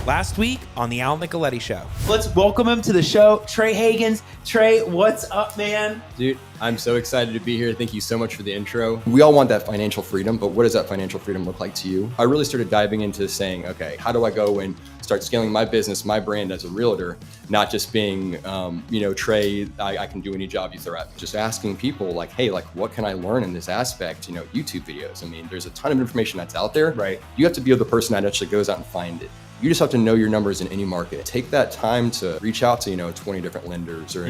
last week on the Nicoletti Show. Let's welcome him to the show, Trey Hagens. Trey, what's up, man? Dude, I'm so excited to be here. Thank you so much for the intro. We all want that financial freedom, but what does that financial freedom look like to you? I really started diving into saying, okay, how do I go and start scaling my business, my brand as a realtor, not just being, Trey, I can do any job you throw at me. Just asking people like, hey, like, what can I learn in this aspect? YouTube videos. I mean, there's a ton of information that's out there. Right. You have to be the person that actually goes out and find it. You just have to know your numbers in any market. Take that time to reach out to, 20 different lenders or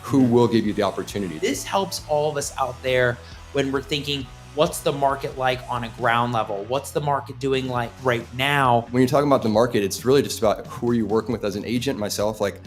who will give you the opportunity. This helps all of us out there when we're thinking, what's the market like on a ground level? What's the market doing like right now? When you're talking about the market, it's really just about who are you working with as an agent. Myself, like,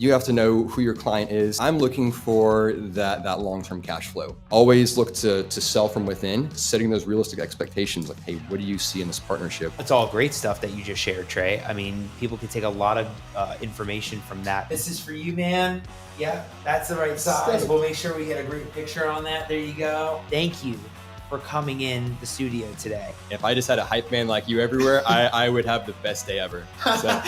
you have to know who your client is. I'm looking for that long-term cash flow. Always look to sell from within, setting those realistic expectations. Like, hey, what do you see in this partnership? It's all great stuff that you just shared, Trey. I mean, people can take a lot of information from that. This is for you, man. Yeah, that's the right size. We'll make sure we get a great picture on that. There you go. Thank you for coming in the studio today. If I just had a hype man like you everywhere, I would have the best day ever. So.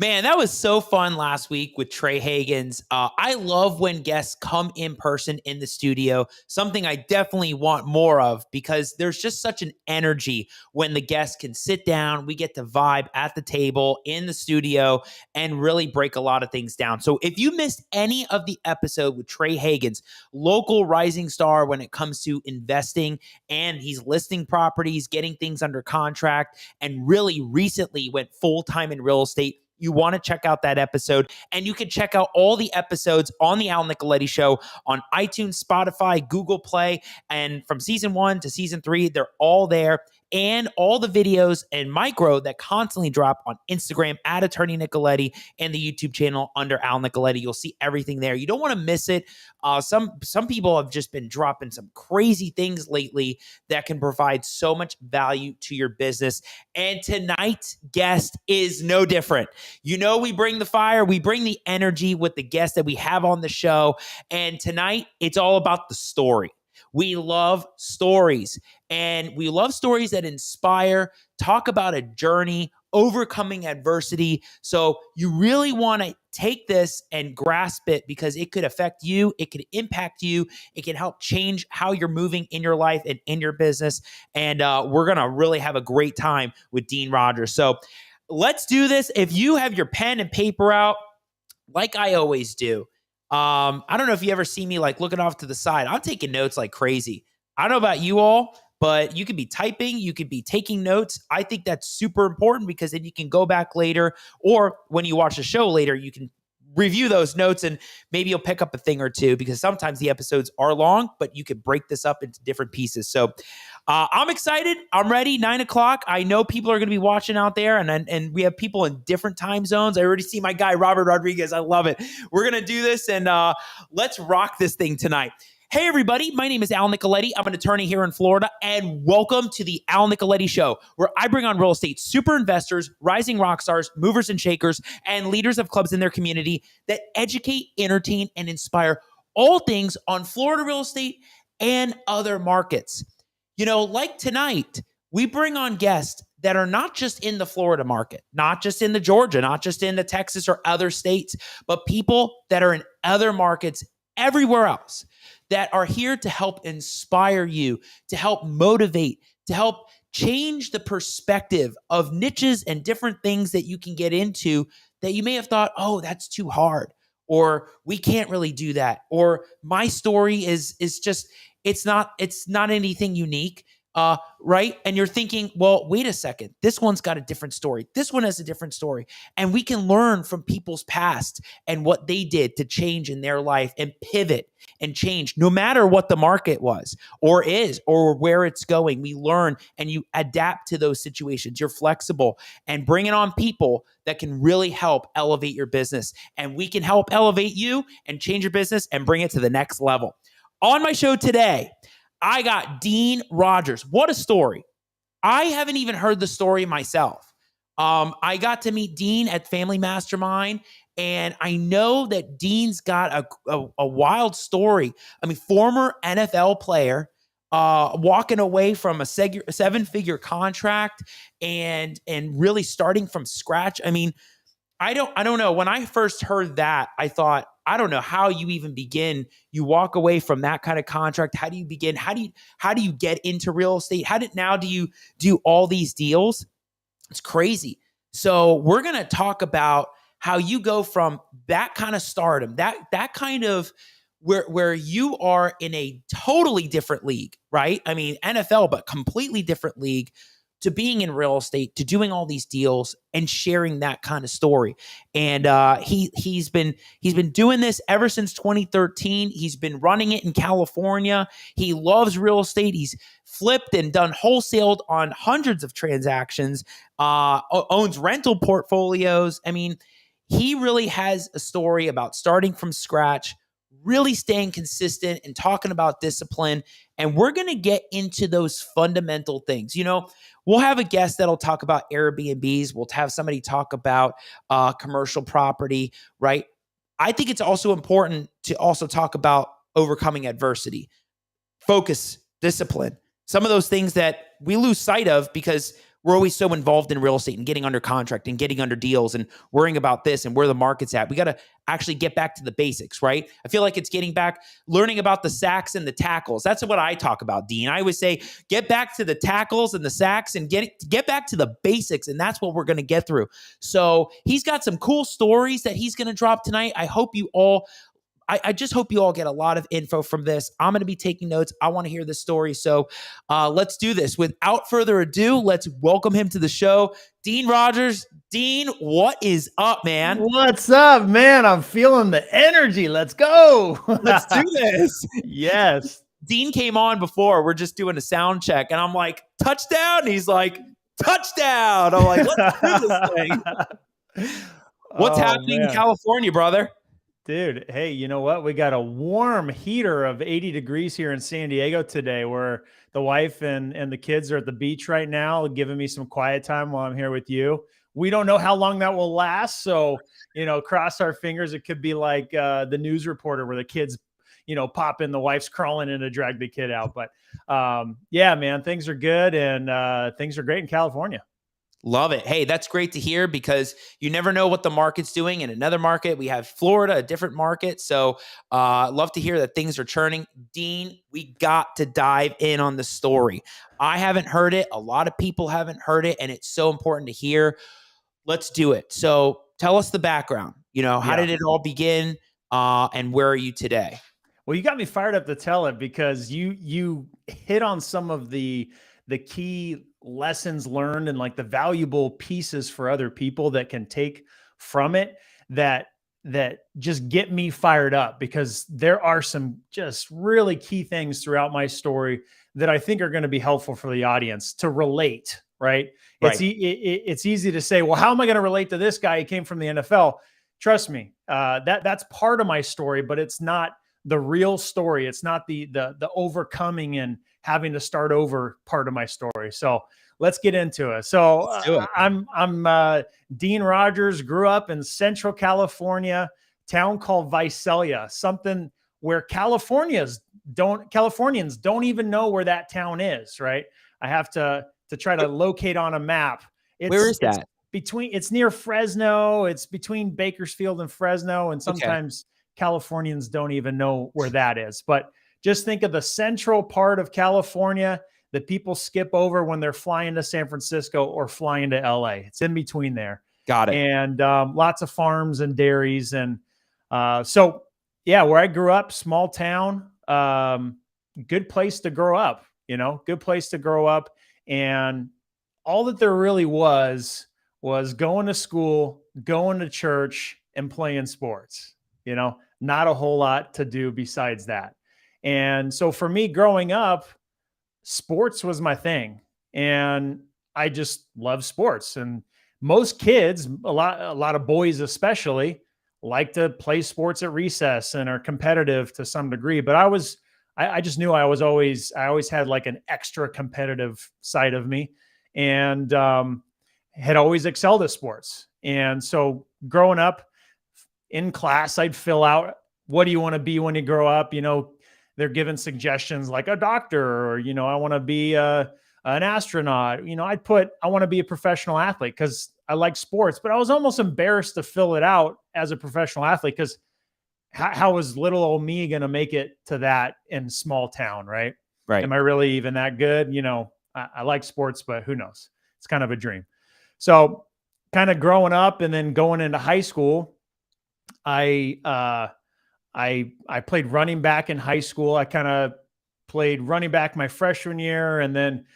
Man, that was so fun last week with Trey Hagens. I love when guests come in person in the studio, something I definitely want more of because there's just such an energy when the guests can sit down, we get to vibe at the table in the studio and really break a lot of things down. So if you missed any of the episode with Trey Hagens, local rising star when it comes to investing, and he's listing properties, getting things under contract, and really recently went full-time in real estate, you want to check out that episode. And you can check out all the episodes on the Al Nicoletti Show on iTunes, Spotify, Google Play. And from season 1 to season 3, they're all there. And all the videos and micro that constantly drop on Instagram at Attorney Nicoletti and the YouTube channel under Al Nicoletti. You'll see everything there. You don't want to miss it. Some people have just been dropping some crazy things lately that can provide so much value to your business. And tonight's guest is no different. We bring the fire, we bring the energy with the guests that we have on the show. And tonight, it's all about the story. We love stories, and we love stories that inspire, talk about a journey, overcoming adversity. So you really want to take this and grasp it because it could affect you. It could impact you. It can help change how you're moving in your life and in your business. And we're going to really have a great time with Dean Rogers. So let's do this. If you have your pen and paper out, like I always do, I don't know if you ever see me like looking off to the side. I'm taking notes like crazy. I don't know about you all, but you could be typing, you could be taking notes. I think that's super important because then you can go back later, or when you watch the show later, you can review those notes and maybe you'll pick up a thing or two because sometimes the episodes are long, but you could break this up into different pieces. So I'm excited. I'm ready. 9:00. I know people are going to be watching out there, and we have people in different time zones. I already see my guy, Robert Rodriguez. I love it. We're going to do this, and let's rock this thing tonight. Hey, everybody. My name is Al Nicoletti. I'm an attorney here in Florida, and welcome to the Al Nicoletti Show, where I bring on real estate super investors, rising rock stars, movers and shakers, and leaders of clubs in their community that educate, entertain, and inspire all things on Florida real estate and other markets. Like tonight, we bring on guests that are not just in the Florida market, not just in the Georgia, not just in the Texas or other states, but people that are in other markets everywhere else that are here to help inspire you, to help motivate, to help change the perspective of niches and different things that you can get into that you may have thought, oh, that's too hard, or we can't really do that, or my story is just, it's not anything unique. Right? And you're thinking, well, wait a second. This one's got a different story. This one has a different story. And we can learn from people's past and what they did to change in their life and pivot and change no matter what the market was or is or where it's going. We learn and you adapt to those situations. You're flexible and bringing on people that can really help elevate your business. And we can help elevate you and change your business and bring it to the next level. On my show today, I got Dean Rogers. What a story. I haven't even heard the story myself. I got to meet Dean at Family Mastermind, and I know that Dean's got a wild story. I mean, former NFL player, walking away from a 7-figure contract and really starting from scratch. I mean, I don't know. When I first heard that, I thought, I don't know how you even begin. You walk away from that kind of contract. How do you begin? How do you get into real estate? Now do you do all these deals? It's crazy. So we're going to talk about how you go from that kind of stardom, that kind of where you are in a totally different league, right? I mean, NFL, but completely different league, to being in real estate, to doing all these deals and sharing that kind of story. And he's been doing this ever since 2013. He's been running it in California. He loves real estate. He's flipped and done wholesaled on hundreds of transactions, owns rental portfolios. I mean, he really has a story about starting from scratch, really staying consistent and talking about discipline. And we're going to get into those fundamental things. You know, we'll have a guest that'll talk about Airbnbs. We'll have somebody talk about commercial property, right? I think it's also important to also talk about overcoming adversity, focus, discipline, some of those things that we lose sight of because we're always so involved in real estate and getting under contract and getting under deals and worrying about this and where the market's at. We got to actually get back to the basics, right? I feel like it's getting back, learning about the sacks and the tackles. That's what I talk about, Dean. I always say, get back to the tackles and the sacks and get back to the basics. And that's what we're going to get through. So he's got some cool stories that he's going to drop tonight. I just hope you all get a lot of info from this. I'm going to be taking notes. I want to hear this story. So let's do this. Without further ado, let's welcome him to the show. Dean Rogers. Dean, what is up, man? What's up, man? I'm feeling the energy. Let's go. Let's do this. Yes. Dean came on before. We're just doing a sound check. And I'm like, touchdown. And he's like, touchdown. I'm like, let's do this thing. What's happening in California, brother? Dude, hey, you know what? We got a warm heater of 80 degrees here in San Diego today, where the wife and the kids are at the beach right now, giving me some quiet time while I'm here with you. We don't know how long that will last. So, you know, cross our fingers. It could be like the news reporter where the kids, you know, pop in, the wife's crawling in to drag the kid out. But yeah, man, things are good and things are great in California. Love it. Hey, that's great to hear because you never know what the market's doing in another market. We have Florida, a different market. So love to hear that things are churning. Dean, we got to dive in on the story. I haven't heard it. A lot of people haven't heard it, and it's so important to hear. Let's do it. So tell us the background. You know, how did it all begin and where are you today? Well, you got me fired up to tell it because you hit on some of the key lessons learned and like the valuable pieces for other people that can take from it that just get me fired up, because there are some just really key things throughout my story that I think are going to be helpful for the audience to relate, right? It's easy to say, well, how am I going to relate to this guy? He came from the NFL. Trust me, that's part of my story, but it's not the real story. It's not the overcoming and having to start over part of my story. So let's get into it. So I'm Dean Rogers, grew up in Central California, town called Visalia, something where Californians don't even know where that town is, right? I have to try to locate on a map. Where is that? It's near Fresno. It's between Bakersfield and Fresno. And sometimes Californians don't even know where that is. But just think of the central part of California that people skip over when they're flying to San Francisco or flying to LA. It's in between there. Got it. And lots of farms and dairies. And so, yeah, where I grew up, small town, good place to grow up, good place to grow up. And all that there really was going to school, going to church, and playing sports, not a whole lot to do besides that. And so for me growing up, sports was my thing. And I just love sports. And most kids, a lot of boys especially, like to play sports at recess and are competitive to some degree. But I just knew I always had like an extra competitive side of me, and had always excelled at sports. And so growing up in class, I'd fill out, what do you want to be when you grow up? they're giving suggestions like a doctor, or, I want to be an astronaut. I want to be a professional athlete because I like sports, but I was almost embarrassed to fill it out as a professional athlete because how was little old me going to make it to that in small town, right? Right. Am I really even that good? I like sports, but who knows? It's kind of a dream. So kind of growing up and then going into high school, I played running back in high school. I kind of played running back my freshman year, and then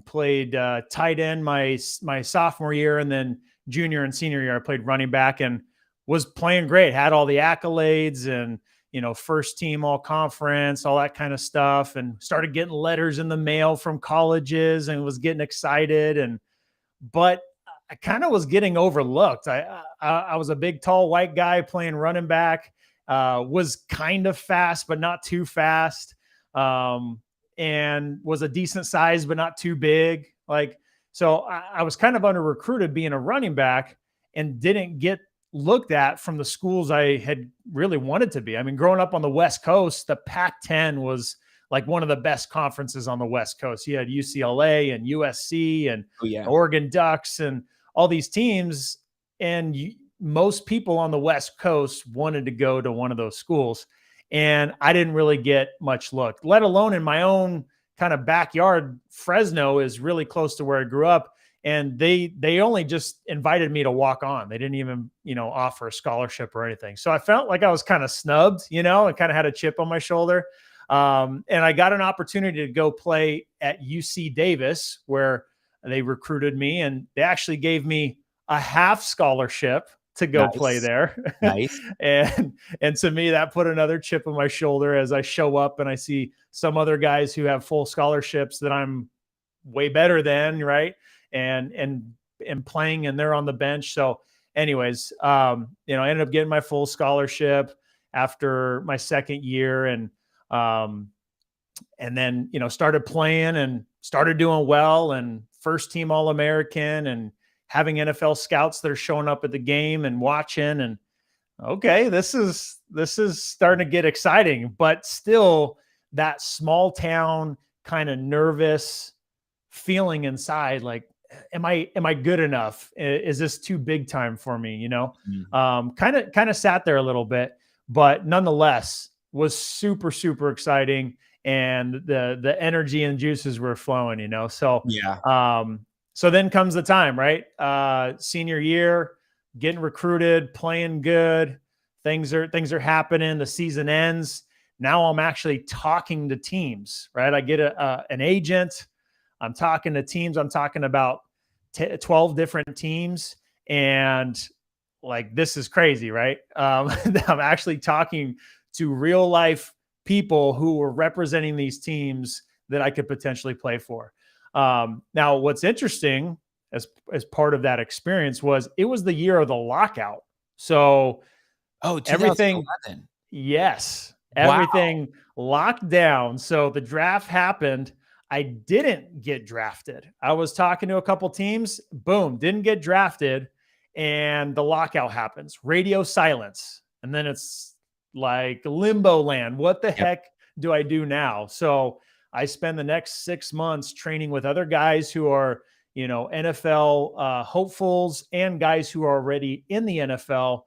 played tight end my sophomore year, and then junior and senior year I played running back and was playing great. Had all the accolades and first team all conference, all that kind of stuff, and started getting letters in the mail from colleges and was getting excited. But I kind of was getting overlooked. I was a big, tall, white guy playing running back, was kind of fast, but not too fast. And was a decent size, but not too big. So I was kind of under recruited being a running back and didn't get looked at from the schools I had really wanted to be. I mean, growing up on the West Coast, the Pac-10 was like one of the best conferences on the West Coast. You had UCLA and USC and Oregon Ducks and all these teams. And most people on the West Coast wanted to go to one of those schools. And I didn't really get much look, let alone in my own kind of backyard. Fresno is really close to where I grew up. And they only just invited me to walk on. They didn't even, offer a scholarship or anything. So I felt like I was kind of snubbed, and kind of had a chip on my shoulder. And I got an opportunity to go play at UC Davis, where they recruited me, and they actually gave me a half scholarship to go play there. Nice. And to me, that put another chip on my shoulder as I show up and I see some other guys who have full scholarships that I'm way better than, right? And playing, and they're on the bench. So anyways, I ended up getting my full scholarship after my second year, and then, started playing and started doing well, and first team All-American, and having NFL scouts that are showing up at the game and watching, and okay, this is starting to get exciting, but still that small town kind of nervous feeling inside. Like, am I good enough? Is this too big time for me? Kind of sat there a little bit, but nonetheless was super, super exciting. And the energy and juices were flowing, So, so then comes the time, right? Senior year, getting recruited, playing good. Things are happening. The season ends. Now I'm actually talking to teams, right? I get an agent. I'm talking to teams. I'm talking about 12 different teams. And this is crazy, right? I'm actually talking to real life people who were representing these teams that I could potentially play for. Now, what's interesting as part of that experience was it was the year of the lockout. So everything, yes, everything locked down. So the draft happened. I didn't get drafted. I was talking to a couple teams, boom, didn't get drafted. And the lockout happens, radio silence. And then it's like limbo land. What the heck do I do now? So I spend the next 6 months training with other guys who are, NFL hopefuls, and guys who are already in the NFL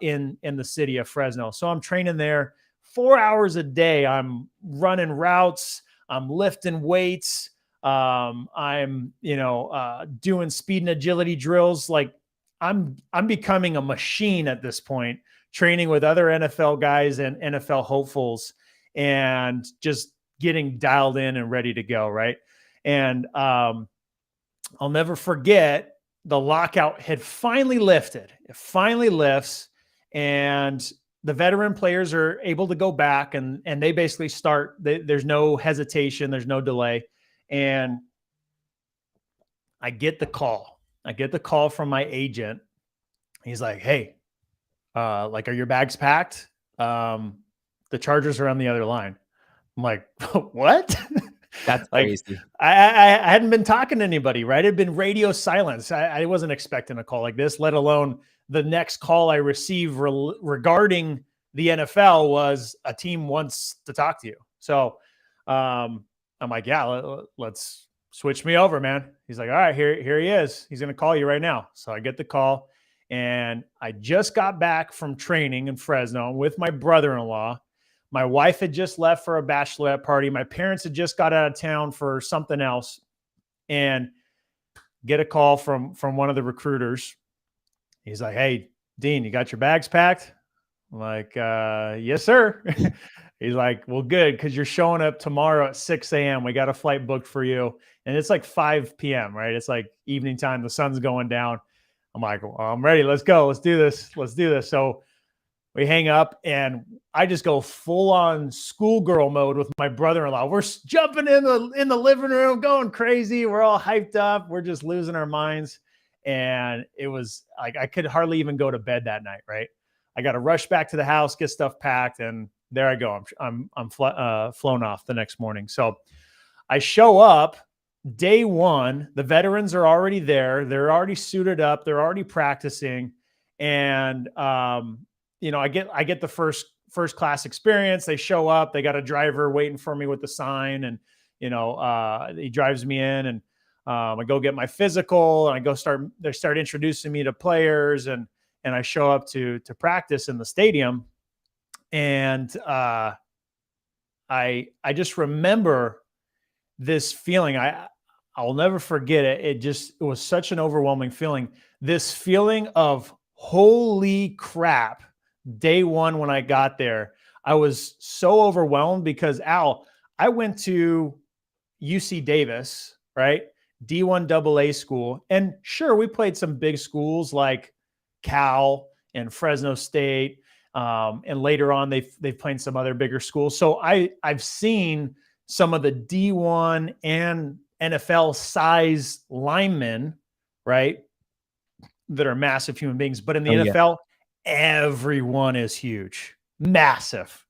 in the city of Fresno. So I'm training there 4 hours a day. I'm running routes. I'm lifting weights. I'm, doing speed and agility drills. Like I'm becoming a machine at this point, training with other NFL guys and NFL hopefuls, and just getting dialed in and ready to go. Right. And I'll never forget, the lockout had finally lifted. It finally lifts, and the veteran players are able to go back, and they basically start. There's no hesitation. There's no delay. And I get the call. I get the call from my agent. He's like, "Hey, are your bags packed? The Chargers are on the other line." I'm like, "What?" That's crazy. I hadn't been talking to anybody, right? It had been radio silence. I wasn't expecting a call like this, let alone the next call I receive regarding the NFL was a team wants to talk to you. So I'm like, yeah, let's switch me over, man. He's like, all right, here he is. He's going to call you right now. So I get the call, and I just got back from training in Fresno with my brother-in-law. My wife had just left for a bachelorette party. My parents had just got out of town for something else, and get a call from one of the recruiters. He's like, hey, Dean, you got your bags packed? I'm like, yes, sir. He's like, well, good, because you're showing up tomorrow at 6 a.m. We got a flight booked for you. And it's like 5 p.m., right? It's like evening time. The sun's going down. I'm like, well, I'm ready. Let's go. Let's do this. Let's do this. So we hang up, and I just go full on schoolgirl mode with my brother-in-law. We're jumping in the living room, going crazy. We're all hyped up. We're just losing our minds. And it was like, I could hardly even go to bed that night. Right. I got to rush back to the house, get stuff packed. And there I go. I'm flown off the next morning. So I show up day one. The veterans are already there. They're already suited up. They're already practicing. And, I get the first class experience. They show up, they got a driver waiting for me with the sign, and, he drives me in, and I go get my physical, and they start introducing me to players, and I show up to practice in the stadium. And I just remember this feeling. I'll never forget it. It was such an overwhelming feeling. This feeling of holy crap. Day one, when I got there, I was so overwhelmed because, Al, I went to UC Davis, right? D1 AA school. And sure, we played some big schools like Cal and Fresno State. And later on, they've played some other bigger schools. So I've seen some of the D1 and NFL size linemen, right, that are massive human beings. But in the NFL, everyone is huge, massive.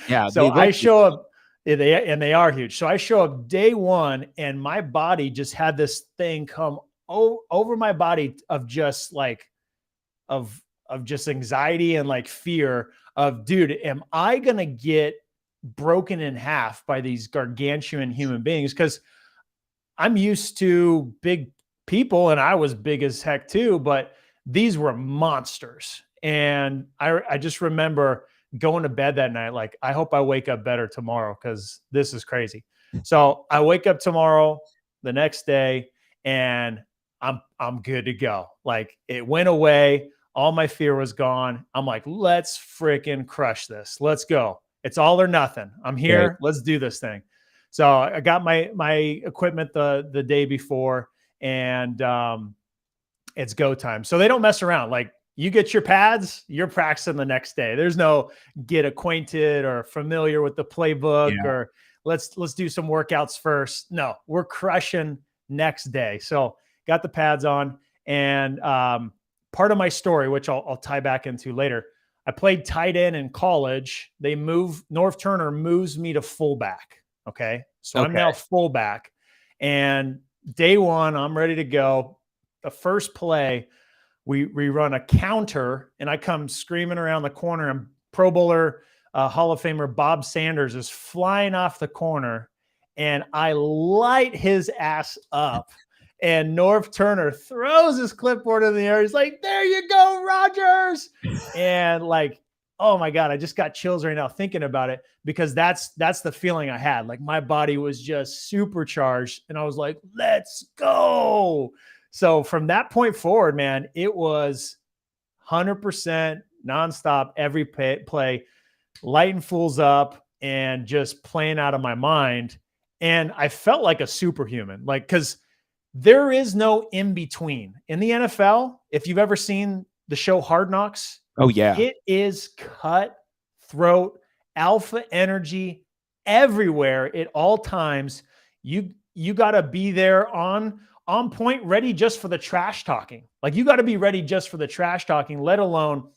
Yeah. So I show up, and they are huge. So I show up day one, and my body just had this thing come over my body of just like, of just anxiety and like fear of, dude, am I going to get broken in half by these gargantuan human beings? Because I'm used to big people, and I was big as heck too, but these were monsters. And I just remember going to bed that night, like, I hope I wake up better tomorrow, because this is crazy. So I wake up tomorrow, the next day, and I'm good to go. Like, it went away. All my fear was gone. I'm like, let's freaking crush this. Let's go. It's all or nothing. I'm here. Right. Let's do this thing. So I got my equipment the day before, and it's go time. So they don't mess around. Like, you get your pads, you're practicing the next day. There's no get acquainted or familiar with the playbook or let's do some workouts first. No, we're crushing next day. So got the pads on, and part of my story, which I'll tie back into later, I played tight end in college. North Turner moves me to fullback. Okay. So I'm now fullback, and day one, I'm ready to go. The first play, we run a counter, and I come screaming around the corner, and Pro Bowler, Hall of Famer Bob Sanders is flying off the corner, and I light his ass up, and North Turner throws his clipboard in the air. He's like, there you go, Rodgers. And like, oh my God, I just got chills right now thinking about it, because that's the feeling I had. Like, my body was just supercharged, and I was like, let's go. So from that point forward, man, it was 100% nonstop, every play, lighting fools up and just playing out of my mind. And I felt like a superhuman, like, because there is no in between in the NFL. If you've ever seen the show Hard Knocks, it is cutthroat, alpha energy everywhere at all times. You got to be there on point, ready just for the trash talking. Like, you got to be ready just for the trash talking, let alone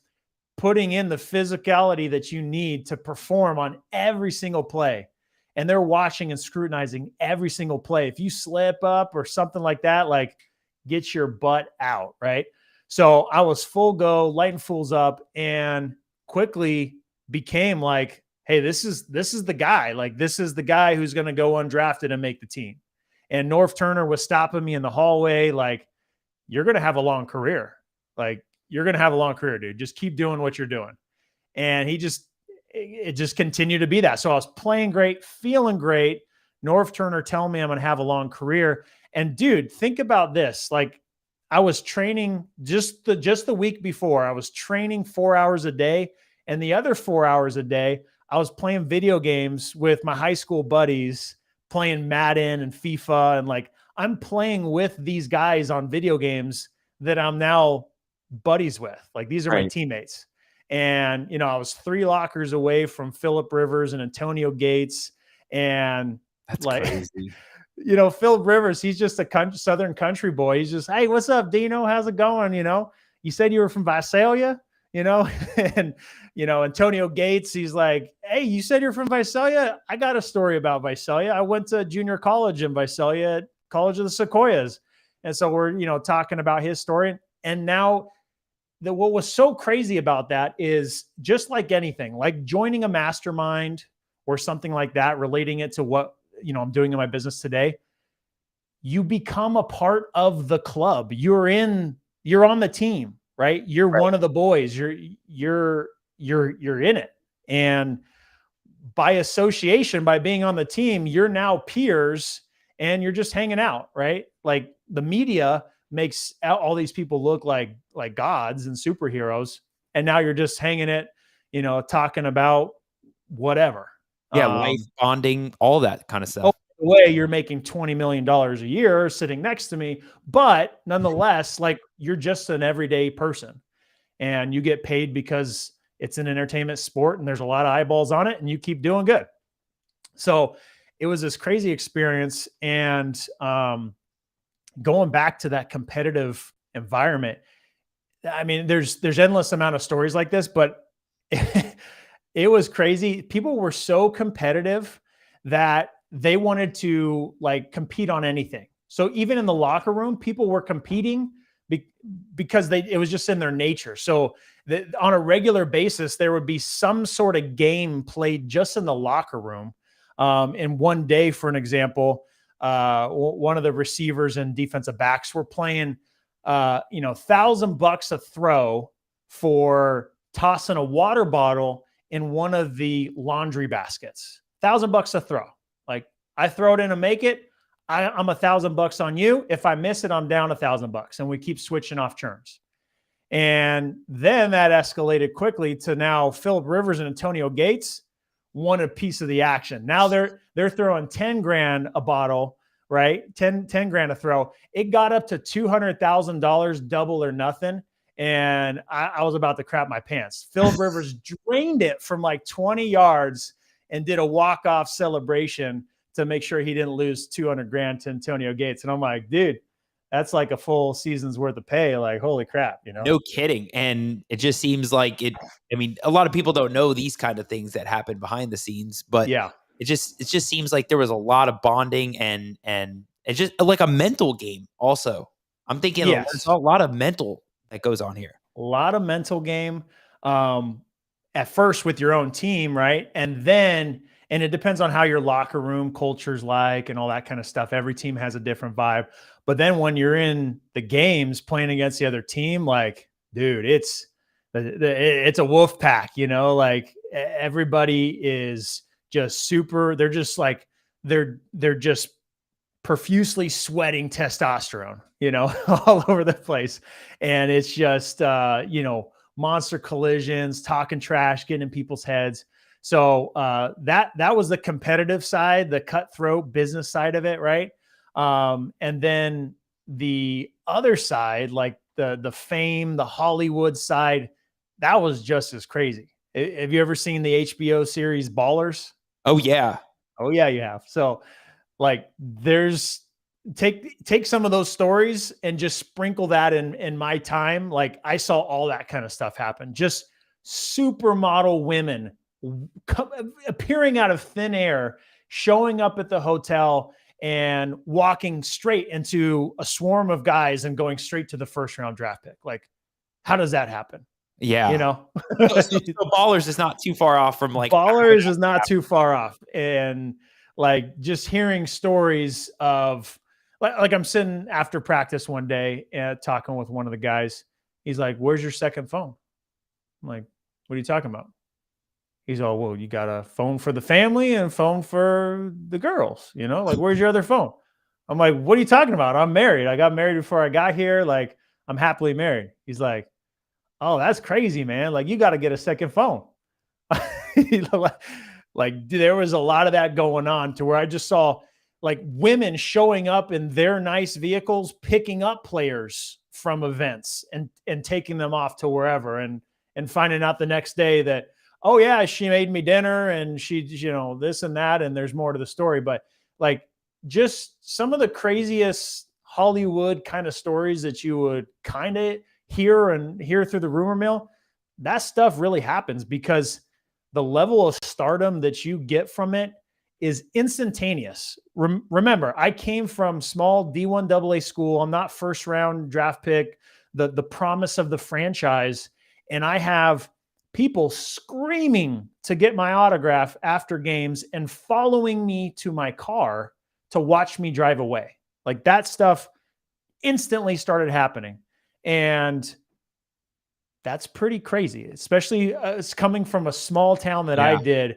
putting in the physicality that you need to perform on every single play. And they're watching and scrutinizing every single play. If you slip up or something like that, like, get your butt out, right? So I was full go, lighting fools up, and quickly became like, hey, this is the guy. Like, this is the guy who's going to go undrafted and make the team. And North Turner was stopping me in the hallway, like, you're going to have a long career. Like, you're going to have a long career, dude. Just keep doing what you're doing. And it just continued to be that. So I was playing great, feeling great. North Turner telling me I'm going to have a long career. And dude, think about this. Like, I was training just the week before. I was training 4 hours a day, and the other 4 hours a day, I was playing video games with my high school buddies, playing Madden and FIFA. And like, I'm playing with these guys on video games that I'm now buddies with. Like, these are my teammates. And, I was 3 lockers away from Phillip Rivers and Antonio Gates. And that's like, crazy. Phillip Rivers, he's just a Southern country boy. He's just, hey, what's up, Dino? How's it going? You said you were from Visalia, and, Antonio Gates, he's like, hey, you said you're from Visalia? I got a story about Visalia. I went to junior college in Visalia, College of the Sequoias. And so we're, talking about his story. And now what was so crazy about that is, just like anything, like joining a mastermind or something like that, relating it to what, I'm doing in my business today, you become a part of the club. You're on the team, right? You're one of the boys. You're in it. And by association, by being on the team, you're now peers and you're just hanging out, right? Like, the media makes all these people look like gods and superheroes. And now you're just hanging it, talking about whatever. Yeah, life bonding, all that kind of stuff. Oh, by the way, you're making $20 million a year sitting next to me, but nonetheless, like, you're just an everyday person, and you get paid because it's an entertainment sport and there's a lot of eyeballs on it, and you keep doing good. So it was this crazy experience. And going back to that competitive environment, I mean, there's endless amount of stories like this, but it was crazy. People were so competitive that they wanted to like compete on anything. So even in the locker room, people were competing because it was just in their nature. So on a regular basis, there would be some sort of game played just in the locker room. And one day, for an example, one of the receivers and defensive backs were playing, $1,000 a throw for tossing a water bottle in one of the laundry baskets. $1,000 a throw. Like, I throw it in and make it, I'm $1,000 on you. If I miss it, I'm down $1,000, and we keep switching off turns. And then that escalated quickly to now Phillip Rivers and Antonio Gates want a piece of the action. Now they're throwing 10 grand a bottle, right? 10 grand a throw. It got up to $200,000, double or nothing. And I was about to crap my pants. Phillip Rivers drained it from like 20 yards and did a walk-off celebration to make sure he didn't lose 200 grand to Antonio Gates. And I'm like, dude, that's like a full season's worth of pay. Like, holy crap, No kidding. And it just seems like a lot of people don't know these kind of things that happen behind the scenes, but yeah, it just seems like there was a lot of bonding and it's just like a mental game also. I'm thinking there's a lot of mental that goes on here. A lot of mental game. At first with your own team, right? And it depends on how your locker room culture's like and all that kind of stuff. Every team has a different vibe. But then when you're in the games playing against the other team, like, dude, it's a wolf pack, like everybody is just super. They're just like, they're just profusely sweating testosterone, all over the place. And it's just, monster collisions, talking trash, getting in people's heads. So that was the competitive side, the cutthroat business side of it, right? And then the other side, like the fame, the Hollywood side, that was just as crazy. Have you ever seen the HBO series Ballers? Oh yeah. Oh yeah, you have. So like take some of those stories and just sprinkle that in my time. Like, I saw all that kind of stuff happen. Just supermodel women appearing out of thin air, showing up at the hotel and walking straight into a swarm of guys and going straight to the first round draft pick. Like, how does that happen? Yeah. you know? So Ballers is not too far off from like Ballers is not too far off. And like just hearing stories of like I'm sitting after practice one day and talking with one of the guys. He's like, "Where's your second phone?" I'm like, "What are you talking about?" He's all, "Well, you got a phone for the family and a phone for the girls, you know? Like, where's your other phone?" I'm like, "What are you talking about? I'm married. I got married before I got here. Like, I'm happily married." He's like, "Oh, that's crazy, man. Like, you got to get a second phone." You know, like there was a lot of that going on to where I just saw like women showing up in their nice vehicles, picking up players from events and taking them off to wherever and finding out the next day that, oh yeah, she made me dinner and she, you know, this and that, and there's more to the story. But like just some of the craziest Hollywood kind of stories that you would kind of hear through the rumor mill, that stuff really happens because the level of stardom that you get from it is instantaneous. Remember, I came from small D1 AA school. I'm not first round draft pick, the promise of the franchise. And I have people screaming to get my autograph after games and following me to my car to watch me drive away. Like that stuff instantly started happening. And that's pretty crazy, especially it's coming from a small town that I Yeah. did.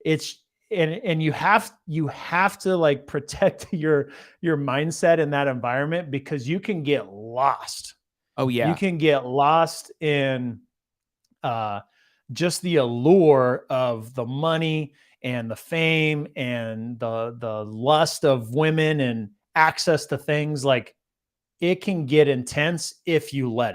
It's and you have to like protect your mindset in that environment because you can get lost. Oh You yeah. can get lost in uh just the allure of the money and the fame and the lust of women and access to things. Like it can get intense if you let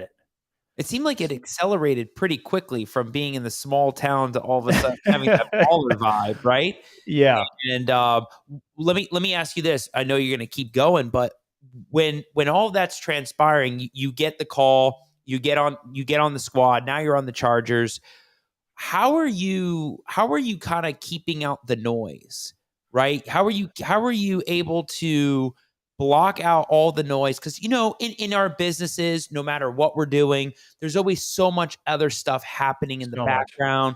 It seemed like it accelerated pretty quickly from being in the small town to all of a sudden having that it. baller vibe, right? Yeah. And let me ask you this. I know you're going to keep going, but when all that's transpiring, you get the call, you get on the squad. Now you're on the Chargers. How are you kind of keeping out the noise, right? How are you able to block out all the noise? Because in our businesses, no matter what we're doing, there's always so much other stuff happening in the So much. background.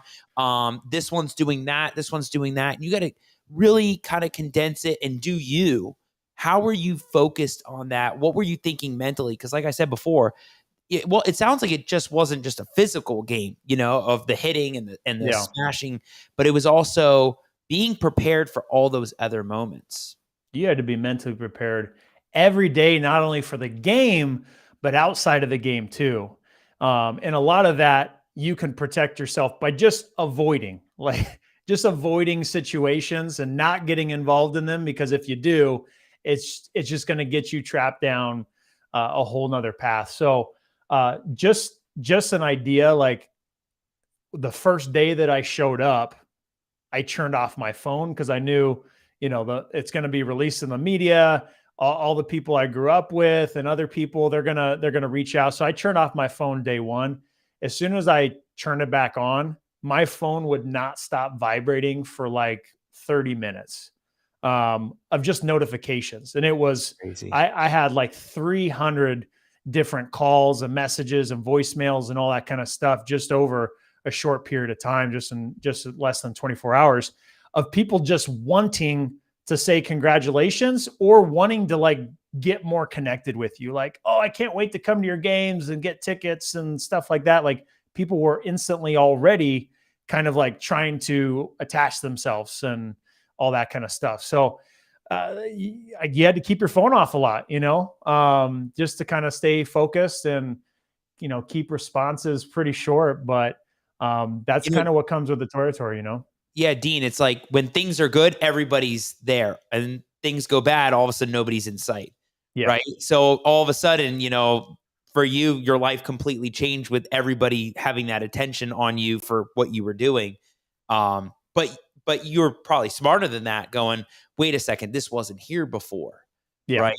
This one's doing that, this one's doing that, and you got to really kind of condense it and do you. How were you focused on that? What were you thinking mentally? Because like I said before, it sounds like it just wasn't just a physical game, of the hitting and the Yeah. smashing, but it was also being prepared for all those other moments. You had to be mentally prepared every day, not only for the game, but outside of the game too. And a lot of that you can protect yourself by just avoiding, like just avoiding situations and not getting involved in them. Because if you do, it's just going to get you trapped down a whole nother path. So just an idea, like the first day that I showed up, I turned off my phone because I knew, it's going to be released in the media. All the people I grew up with and other people, they're gonna reach out. So I turned off my phone day one. As soon as I turned it back on, my phone would not stop vibrating for like 30 minutes of just notifications. And it was, Crazy. I had like 300 different calls and messages and voicemails and all that kind of stuff just over a short period of time, just less than 24 hours of people just wanting to say congratulations or wanting to like get more connected with you. Like, oh, I can't wait to come to your games and get tickets and stuff like that. Like people were instantly already kind of like trying to attach themselves and all that kind of stuff. So you had to keep your phone off a lot, just to kind of stay focused and, keep responses pretty short. But that's You know, kind of what comes with the territory. yeah, Dean, it's like when things are good, everybody's there, and things go bad, all of a sudden nobody's in sight, Yeah. right? So all of a sudden, for you, your life completely changed with everybody having that attention on you for what you were doing. But you're probably smarter than that, going, wait a second, this wasn't here before, Yeah. right?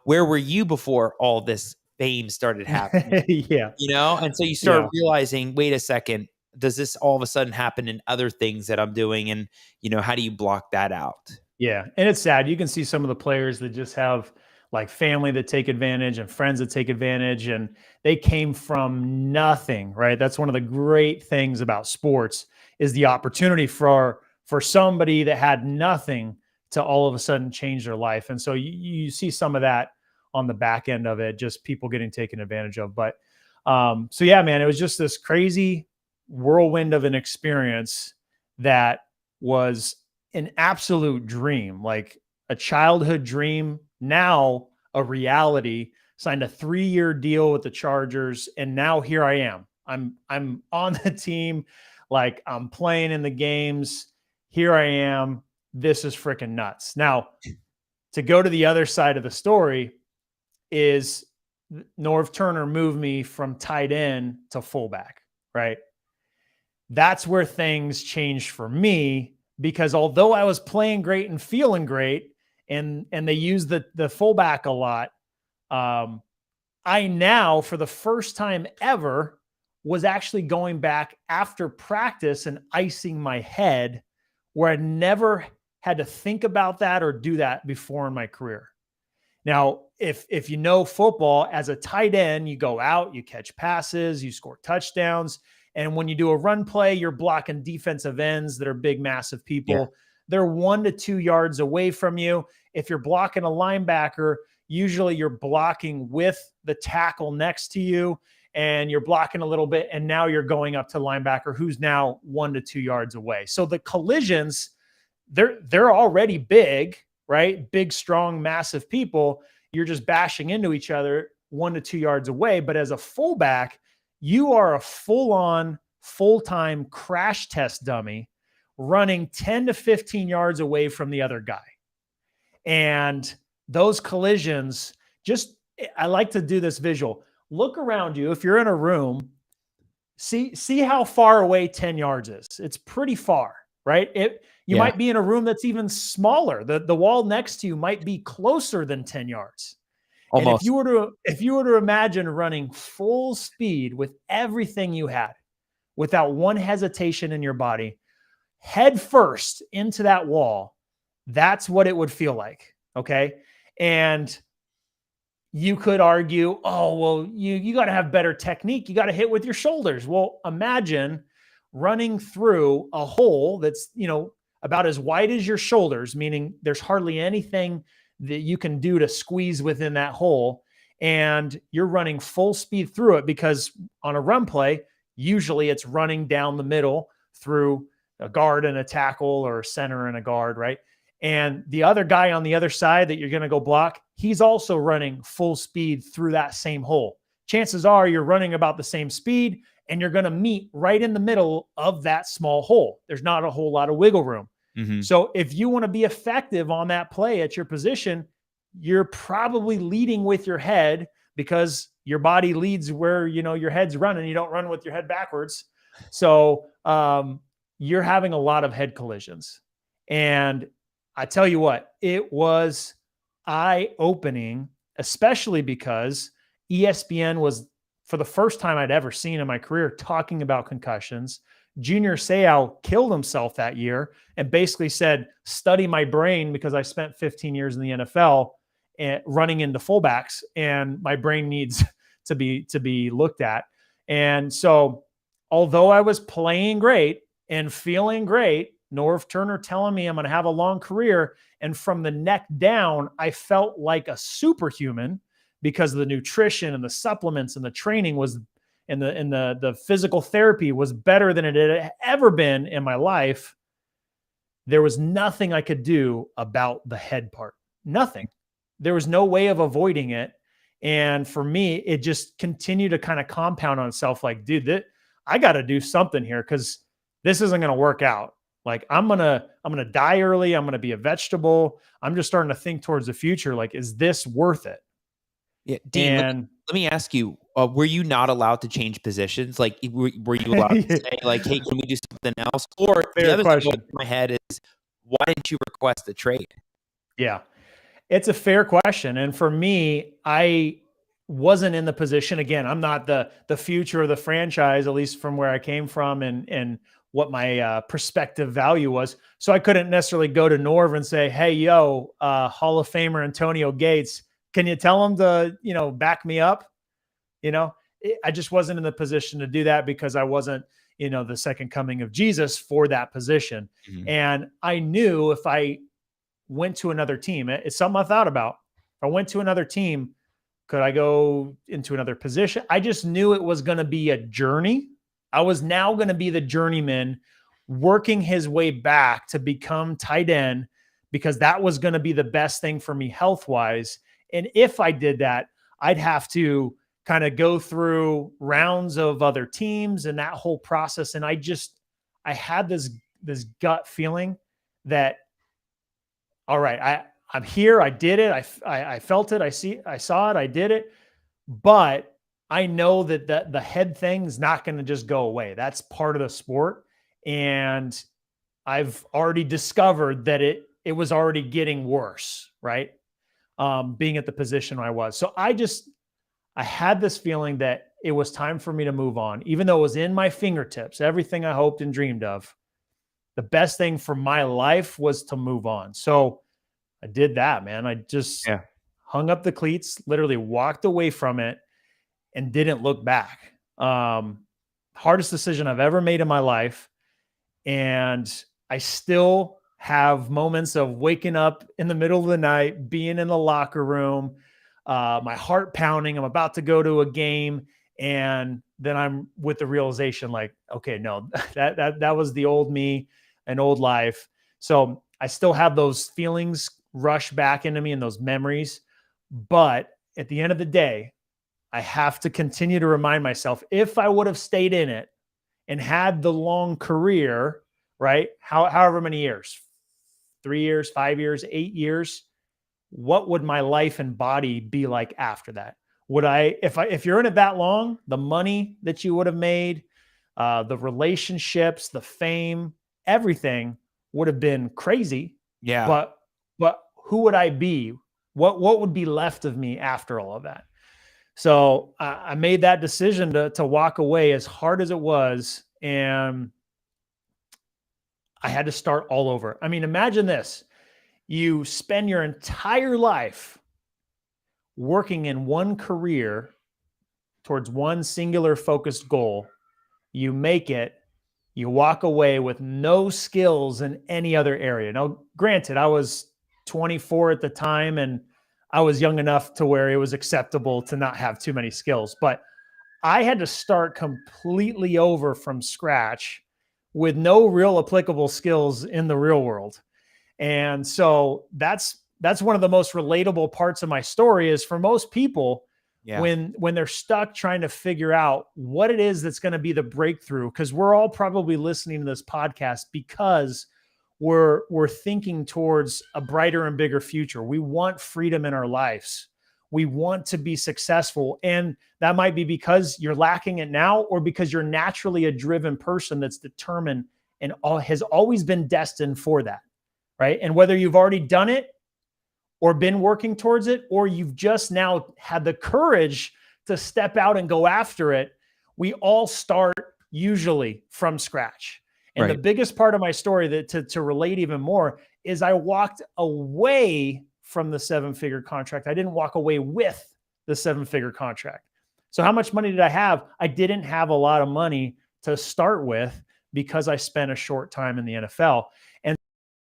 Where were you before all this fame started happening? Yeah. And so you start Yeah. realizing, wait a second, does this all of a sudden happen in other things that I'm doing? And, how do you block that out? Yeah. And it's sad. You can see some of the players that just have like family that take advantage and friends that take advantage. And they came from nothing, right? That's one of the great things about sports is the opportunity for somebody that had nothing to all of a sudden change their life. And so you see some of that on the back end of it, just people getting taken advantage of. But so yeah, man, it was just this crazy whirlwind of an experience that was an absolute dream, like a childhood dream, now a reality. Signed a 3-year deal with the Chargers, and now here I am. I'm on the team, like I'm playing in the games. Here I am. This is freaking nuts. Now, to go to the other side of the story is Norv Turner moved me from tight end to fullback, right? That's where things changed for me, because although I was playing great and feeling great, and they use the fullback a lot, I now, for the first time ever, was actually going back after practice and icing my head, where I never had to think about that or do that before in my career. Now, if you know football, as a tight end, you go out, you catch passes, you score touchdowns. And when you do a run play, you're blocking defensive ends that are big, massive people. Yeah. They're 1 to 2 yards away from you. If you're blocking a linebacker, usually you're blocking with the tackle next to you, and you're blocking a little bit, and now you're going up to linebacker who's now 1 to 2 yards away. So the collisions, they're already big, right? Big, strong, massive people. You're just bashing into each other 1 to 2 yards away. But as a fullback, you are a full-on, full-time crash test dummy running 10 to 15 yards away from the other guy. And those collisions, I like to do this visual. Look around you. If you're in a room, see how far away 10 yards is. It's pretty far, right? You might be in a room that's even smaller. The wall next to you might be closer than 10 yards. Almost. And if you were to imagine running full speed with everything you had, without one hesitation in your body, head first into that wall, that's what it would feel like. Okay. And you could argue, oh, well, you got to have better technique. You got to hit with your shoulders. Well, imagine running through a hole that's, about as wide as your shoulders, meaning there's hardly anything that you can do to squeeze within that hole. And you're running full speed through it, because on a run play, usually it's running down the middle through a guard and a tackle, or a center and a guard, right? And the other guy on the other side that you're going to go block, he's also running full speed through that same hole. Chances are you're running about the same speed, and you're going to meet right in the middle of that small hole. There's not a whole lot of wiggle room. Mm-hmm. So if you want to be effective on that play at your position, you're probably leading with your head, because your body leads where, your head's running. You don't run with your head backwards. So you're having a lot of head collisions. And I tell you what, it was eye-opening, especially because ESPN was, for the first time I'd ever seen in my career, talking about concussions. Junior Seau killed himself that year and basically said, study my brain, because I spent 15 years in the NFL and running into fullbacks, and my brain needs to be looked at. And so although I was playing great and feeling great, Norv Turner telling me I'm going to have a long career, and from the neck down, I felt like a superhuman, because the nutrition and the supplements and the training was, and the physical therapy was better than it had ever been in my life. There was nothing I could do about the head part. Nothing. There was no way of avoiding it. And for me, it just continued to kind of compound on itself. Like, dude, I got to do something here, because this isn't going to work out. Like, I'm going to die early. I'm going to be a vegetable. I'm just starting to think towards the future. Like, is this worth it? Yeah, Dean, let me ask you, were you not allowed to change positions? Like, were you allowed to say, like, hey, can we do something else? Or the other thing in my head is, why didn't you request the trade? Yeah, it's a fair question. And for me, I wasn't in the position. Again, I'm not the future of the franchise, at least from where I came from and what my perspective value was. So I couldn't necessarily go to Norv and say, hey, Hall of Famer Antonio Gates, Can you tell them to, back me up? I just wasn't in the position to do that because I wasn't, the second coming of Jesus for that position. Mhm. And I knew if I went to another team, it's something I thought about. If I went to another team, could I go into another position? I just knew it was going to be a journey. I was now going to be the journeyman working his way back to become tight end because that was going to be the best thing for me health-wise. And if I did that, I'd have to kind of go through rounds of other teams and that whole process. And I had this gut feeling that, all right, I'm here. I did it. I felt it. I saw it. I did it. But I know that the head thing is not going to just go away. That's part of the sport. And I've already discovered that it was already getting worse, right? Being at the position I was. So I had this feeling that it was time for me to move on, even though it was in my fingertips, everything I hoped and dreamed of. The best thing for my life was to move on. So I did that, man. I just hung up the cleats, literally walked away from it and didn't look back. Hardest decision I've ever made in my life. And I still have moments of waking up in the middle of the night, being in the locker room, my heart pounding. I'm about to go to a game. And then I'm with the realization like, okay, no, that was the old me, an old life. So I still have those feelings rush back into me and those memories. But at the end of the day, I have to continue to remind myself, if I would have stayed in it and had the long career, right? However many years, 3 years, 5 years, 8 years, what would my life and body be like after that? If you're in it that long, the money that you would have made, the relationships, the fame, everything would have been crazy. Yeah. But who would I be? What would be left of me after all of that? So I made that decision to walk away, as hard as it was. And I had to start all over. I mean, imagine this. You spend your entire life working in one career towards one singular focused goal. You make it, you walk away with no skills in any other area. Now, granted, I was 24 at the time and I was young enough to where it was acceptable to not have too many skills, but I had to start completely over from scratch with no real applicable skills in the real world. And so that's one of the most relatable parts of my story is for most people, when they're stuck trying to figure out what it is that's going to be the breakthrough, because we're all probably listening to this podcast because we're thinking towards a brighter and bigger future. We want freedom in our lives. We want to be successful. And that might be because you're lacking it now, or because you're naturally a driven person that's determined and has always been destined for that. Right. And whether you've already done it or been working towards it, or you've just now had the courage to step out and go after it, we all start usually from scratch. And the biggest part of my story that to relate even more is I walked away from the 7-figure contract. I didn't walk away with the 7-figure contract. So how much money did I have? I didn't have a lot of money to start with because I spent a short time in the NFL. And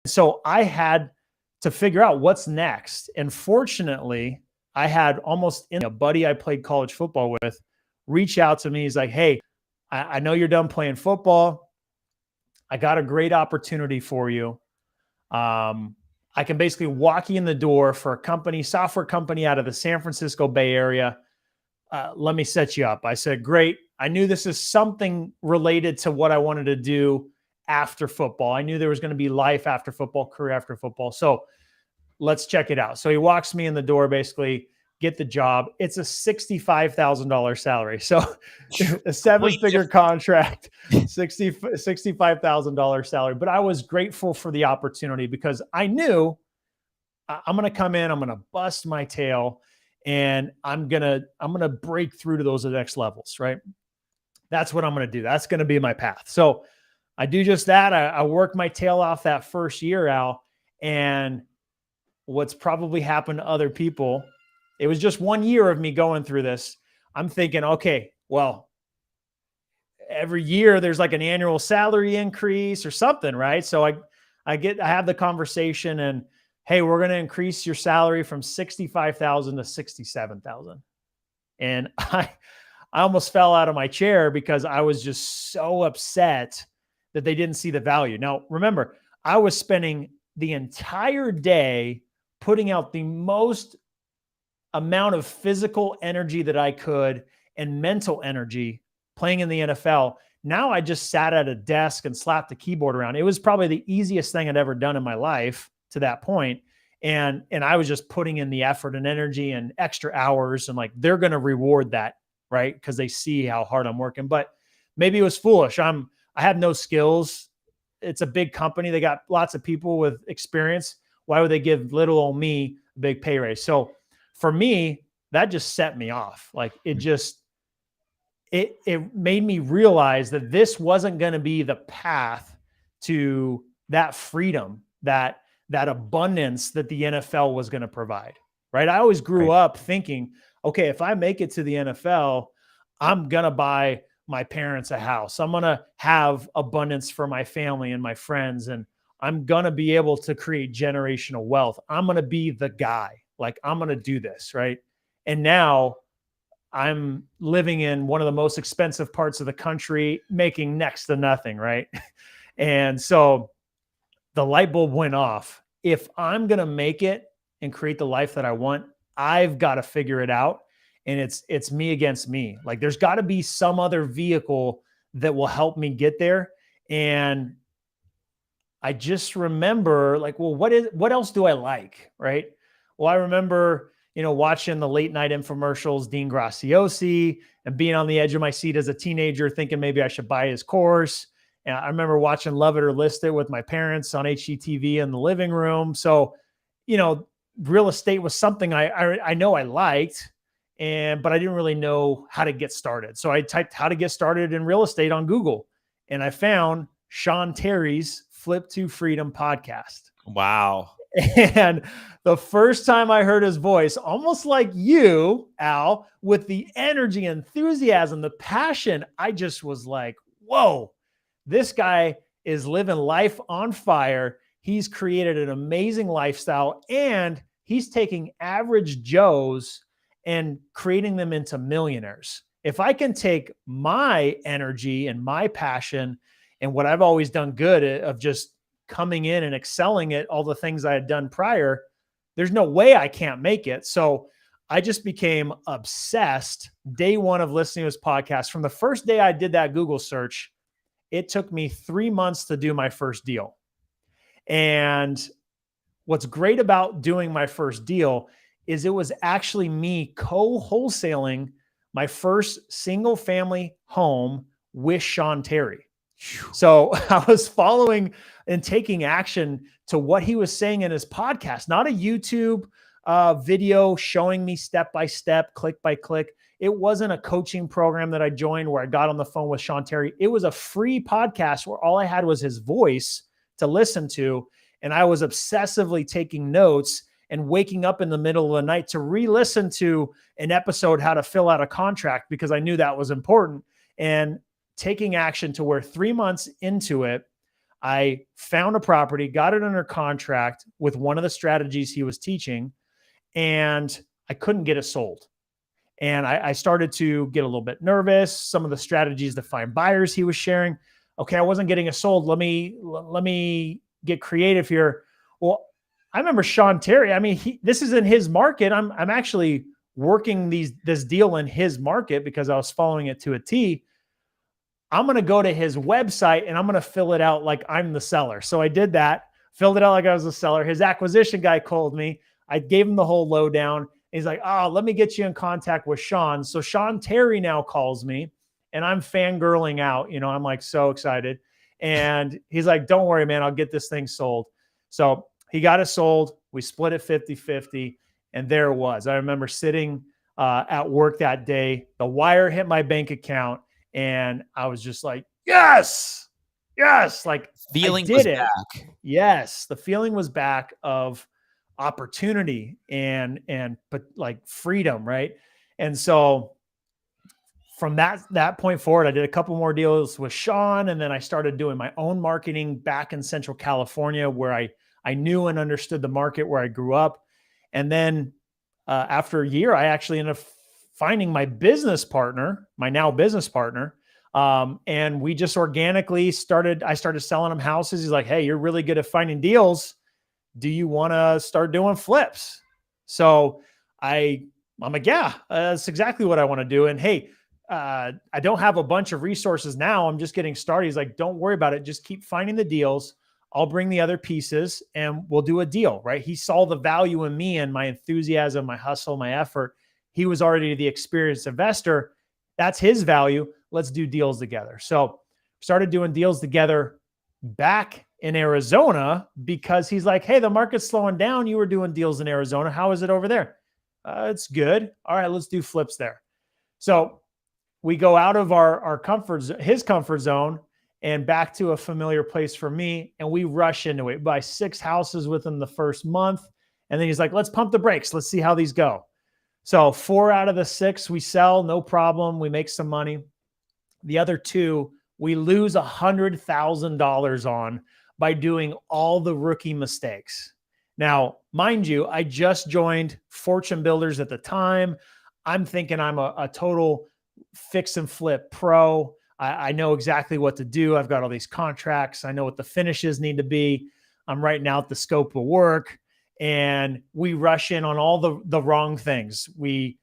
so I had to figure out what's next. And fortunately, I had a buddy I played college football with reach out to me. He's like, hey, I know you're done playing football. I got a great opportunity for you. I can basically walk you in the door for a software company out of the San Francisco Bay Area. Let me set you up. I said, great. I knew this is something related to what I wanted to do after football. I knew there was going to be life after football, career after football. So let's check it out. So he walks me in the door, basically get the job. It's a $65,000 salary. So a 7-figure contract, $65,000 salary. But I was grateful for the opportunity because I knew I'm going to come in, I'm going to bust my tail, and I'm going to break through to those next levels, right? That's what I'm going to do. That's going to be my path. So I do just that. I work my tail off that first year, Al. And what's probably happened to other people it was just 1 year of me going through this. I'm thinking, okay, well, every year there's like an annual salary increase or something, right? So I have the conversation and, hey, we're going to increase your salary from 65,000 to 67,000. And I almost fell out of my chair because I was just so upset that they didn't see the value. Now, remember, I was spending the entire day putting out the most amount of physical energy that I could and mental energy playing in the NFL. Now I just sat at a desk and slapped the keyboard around. It was probably the easiest thing I'd ever done in my life to that point. And I was just putting in the effort and energy and extra hours, and like, they're going to reward that, right? Because they see how hard I'm working. But maybe it was foolish. I have no skills. It's a big company. They got lots of people with experience. Why would they give little old me a big pay raise? So for me, that just set me off. Like, it made me realize that this wasn't going to be the path to that freedom, that abundance that the NFL was going to provide, right? I always grew up thinking, okay, if I make it to the NFL, I'm going to buy my parents a house. I'm going to have abundance for my family and my friends, and I'm going to be able to create generational wealth. I'm going to be the guy. Like, I'm going to do this, right? And now I'm living in one of the most expensive parts of the country, making next to nothing, right? And so the light bulb went off. If I'm going to make it and create the life that I want, I've got to figure it out. And it's me against me. Like, there's got to be some other vehicle that will help me get there. And I just remember, like, well, what else do I like? Right. Well, I remember, watching the late night infomercials, Dean Graciosi, and being on the edge of my seat as a teenager, thinking maybe I should buy his course. And I remember watching Love It or List It with my parents on HGTV in the living room. So, real estate was something I know I liked, but I didn't really know how to get started. So I typed how to get started in real estate on Google, and I found Sean Terry's Flip to Freedom podcast. Wow. And the first time I heard his voice, almost like you, Al, with the energy, enthusiasm, the passion, I just was like, whoa, this guy is living life on fire. He's created an amazing lifestyle, and he's taking average Joes and creating them into millionaires. If I can take my energy and my passion and what I've always done good of just coming in and excelling at all the things I had done prior, there's no way I can't make it. So I just became obsessed day one of listening to his podcast. From the first day I did that Google search, it took me 3 months to do my first deal. And what's great about doing my first deal is it was actually me co-wholesaling my first single family home with Sean Terry. So I was following and taking action to what he was saying in his podcast, not a YouTube video showing me step by step, click by click. It wasn't a coaching program that I joined where I got on the phone with Sean Terry. It was a free podcast where all I had was his voice to listen to. And I was obsessively taking notes and waking up in the middle of the night to re-listen to an episode, how to fill out a contract, because I knew that was important. And taking action to where 3 months into it, I found a property, got it under contract with one of the strategies he was teaching, and I couldn't get it sold. And I started to get a little bit nervous. Some of the strategies to find buyers he was sharing. Okay, I wasn't getting it sold. Let me get creative here. Well, I remember Sean Terry. I mean, this is in his market. I'm actually working this deal in his market because I was following it to a T. I'm going to go to his website and I'm going to fill it out like I'm the seller. So I did that, filled it out like I was the seller. His acquisition guy called me. I gave him the whole lowdown. He's like, oh, let me get you in contact with Sean. So Sean Terry now calls me and I'm fangirling out. I'm like so excited. And he's like, don't worry, man, I'll get this thing sold. So he got it sold. We split it 50-50. And there it was. I remember sitting at work that day. The wire hit my bank account. And I was just like, yes, like feeling I did was it. back. Yes. The feeling was back of opportunity and but like freedom, right? And so from that point forward, I did a couple more deals with Sean, and then I started doing my own marketing back in Central California, where I knew and understood the market where I grew up. And then after a year, I actually ended up finding my business partner, my now business partner. And we just organically I started selling him houses. He's like, hey, you're really good at finding deals. Do you want to start doing flips? So I'm like, yeah, that's exactly what I want to do. And hey, I don't have a bunch of resources now. I'm just getting started. He's like, don't worry about it. Just keep finding the deals. I'll bring the other pieces and we'll do a deal, right? He saw the value in me and my enthusiasm, my hustle, my effort. He was already the experienced investor. That's his value. Let's do deals together. So started doing deals together back in Arizona because he's like, hey, the market's slowing down. You were doing deals in Arizona. How is it over there? It's good. All right, let's do flips there. So we go out of his comfort zone and back to a familiar place for me. And we rush into it, buy 6 houses within the first month. And then he's like, let's pump the brakes. Let's see how these go. So 4 out of the 6 we sell, no problem. We make some money. The other 2, we lose $100,000 on by doing all the rookie mistakes. Now, mind you, I just joined Fortune Builders at the time. I'm thinking I'm a total fix and flip pro. I know exactly what to do. I've got all these contracts. I know what the finishes need to be. I'm writing out the scope of work, and we rush in on all the wrong things. We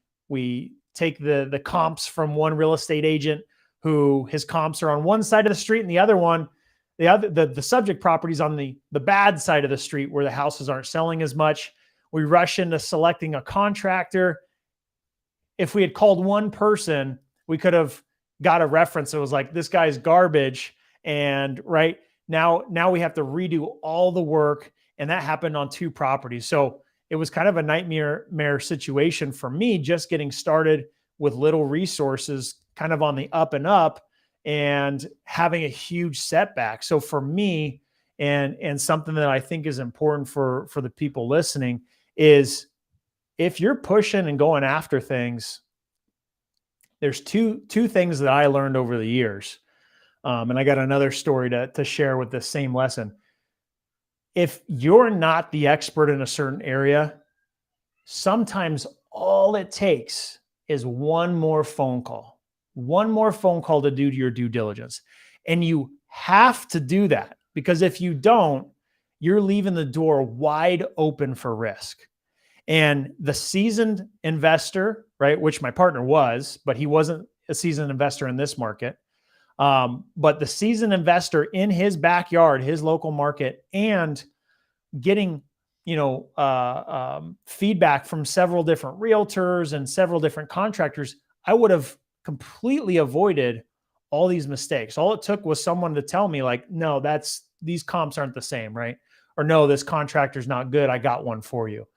take the comps from one real estate agent who his comps are on one side of the street, and the other one, the subject property's on the bad side of the street where the houses aren't selling as much. We rush into selecting a contractor. If we had called one person, we could have got a reference. It was like, this guy's garbage. And right now we have to redo all the work. And that happened on 2 properties. So it was kind of a nightmare situation for me, just getting started with little resources, kind of on the up and up, and having a huge setback. So for me, and something that I think is important for the people listening is, if you're pushing and going after things, there's two things that I learned over the years. And I got another story to share with this same lesson. If you're not the expert in a certain area, sometimes all it takes is one more phone call to do your due diligence. And you have to do that, because if you don't, you're leaving the door wide open for risk. And the seasoned investor, right, which my partner was, but he wasn't a seasoned investor in this market. But the seasoned investor in his backyard, his local market, and getting, feedback from several different realtors and several different contractors, I would have completely avoided all these mistakes. All it took was someone to tell me, like, no, these comps aren't the same, right? Or no, this contractor's not good. I got one for you.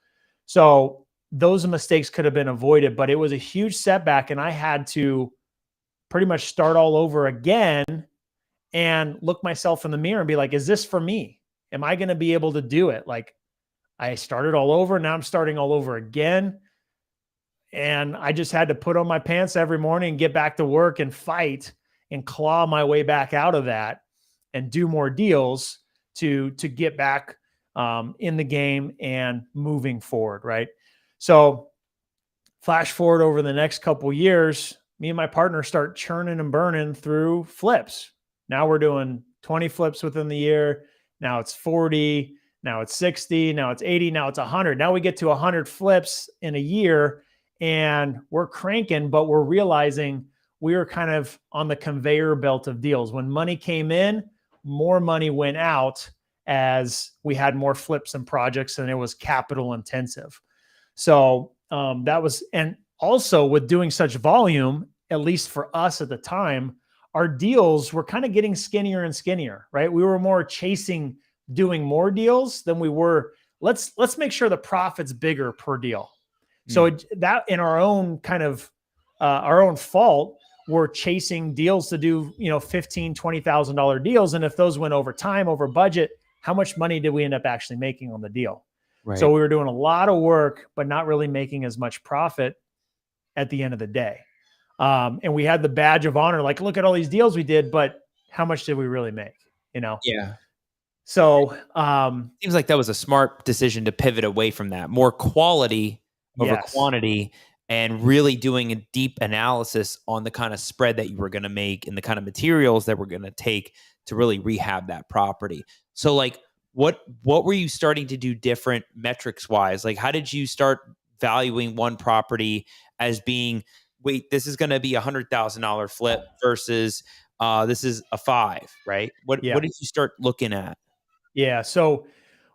So those mistakes could have been avoided, but it was a huge setback. And I had to pretty much start all over again and look myself in the mirror and be like, is this for me? Am I going to be able to do it? Like, I started all over. Now I'm starting all over again. And I just had to put on my pants every morning and get back to work and fight and claw my way back out of that and do more deals to get back in the game and moving forward, right? So flash forward over the next couple of years, me and my partner start churning and burning through flips. Now we're doing 20 flips within the year. Now it's 40. Now it's 60. Now it's 80. Now it's 100. Now we get to 100 flips in a year, and we're cranking, but we're realizing we were kind of on the conveyor belt of deals. When money came in, more money went out as we had more flips and projects, and it was capital intensive. So that was, and also with doing such volume, at least for us at the time, our deals were kind of getting skinnier and skinnier, right? We were more chasing doing more deals than we were, let's make sure the profit's bigger per deal. So that in our own kind of our own fault, we're chasing deals to do, $15,000, $20,000 deals. And if those went over time, over budget, how much money did we end up actually making on the deal? So Right. we were doing a lot of work, but not really making as much profit at the end of the day. And we had the badge of honor, like, look at all these deals we did, but how much did we really make? You know? Yeah. So, Seems like that was a smart decision to pivot away from that. More quality over yes. quantity, and really doing a deep analysis on the kind of spread that you were going to make and the kind of materials that were going to take to really rehab that property. So like what were you starting to do different metrics wise? Like how did you start valuing one property as being, wait, this is going to be $100,000 flip versus this is a 5, right? Yeah. What did you start looking at? Yeah. So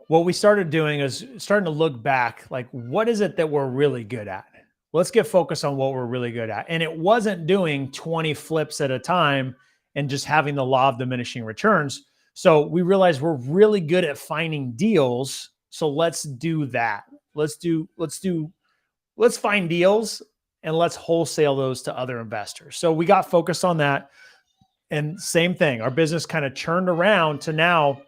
what we started doing is starting to look back, like, what is it that we're really good at? Let's get focused on what we're really good at. And it wasn't doing 20 flips at a time and just having the law of diminishing returns. So we realized we're really good at finding deals. So let's do that. Let's find deals and let's wholesale those to other investors. So we got focused on that. And same thing, our business kind of churned around to now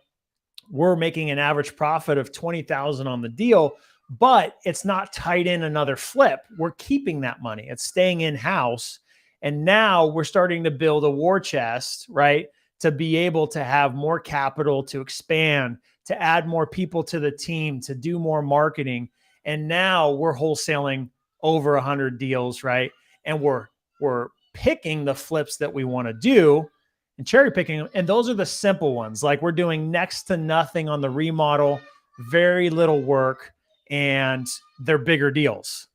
we're making an average profit of 20,000 on the deal, but it's not tied in another flip. We're keeping that money. It's staying in house. And now we're starting to build a war chest, right? To be able to have more capital, to expand, to add more people to the team, to do more marketing. And now we're wholesaling over 100 deals, right? And we're picking the flips that we want to do and cherry picking. And those are the simple ones. Like we're doing next to nothing on the remodel, very little work, and they're bigger deals.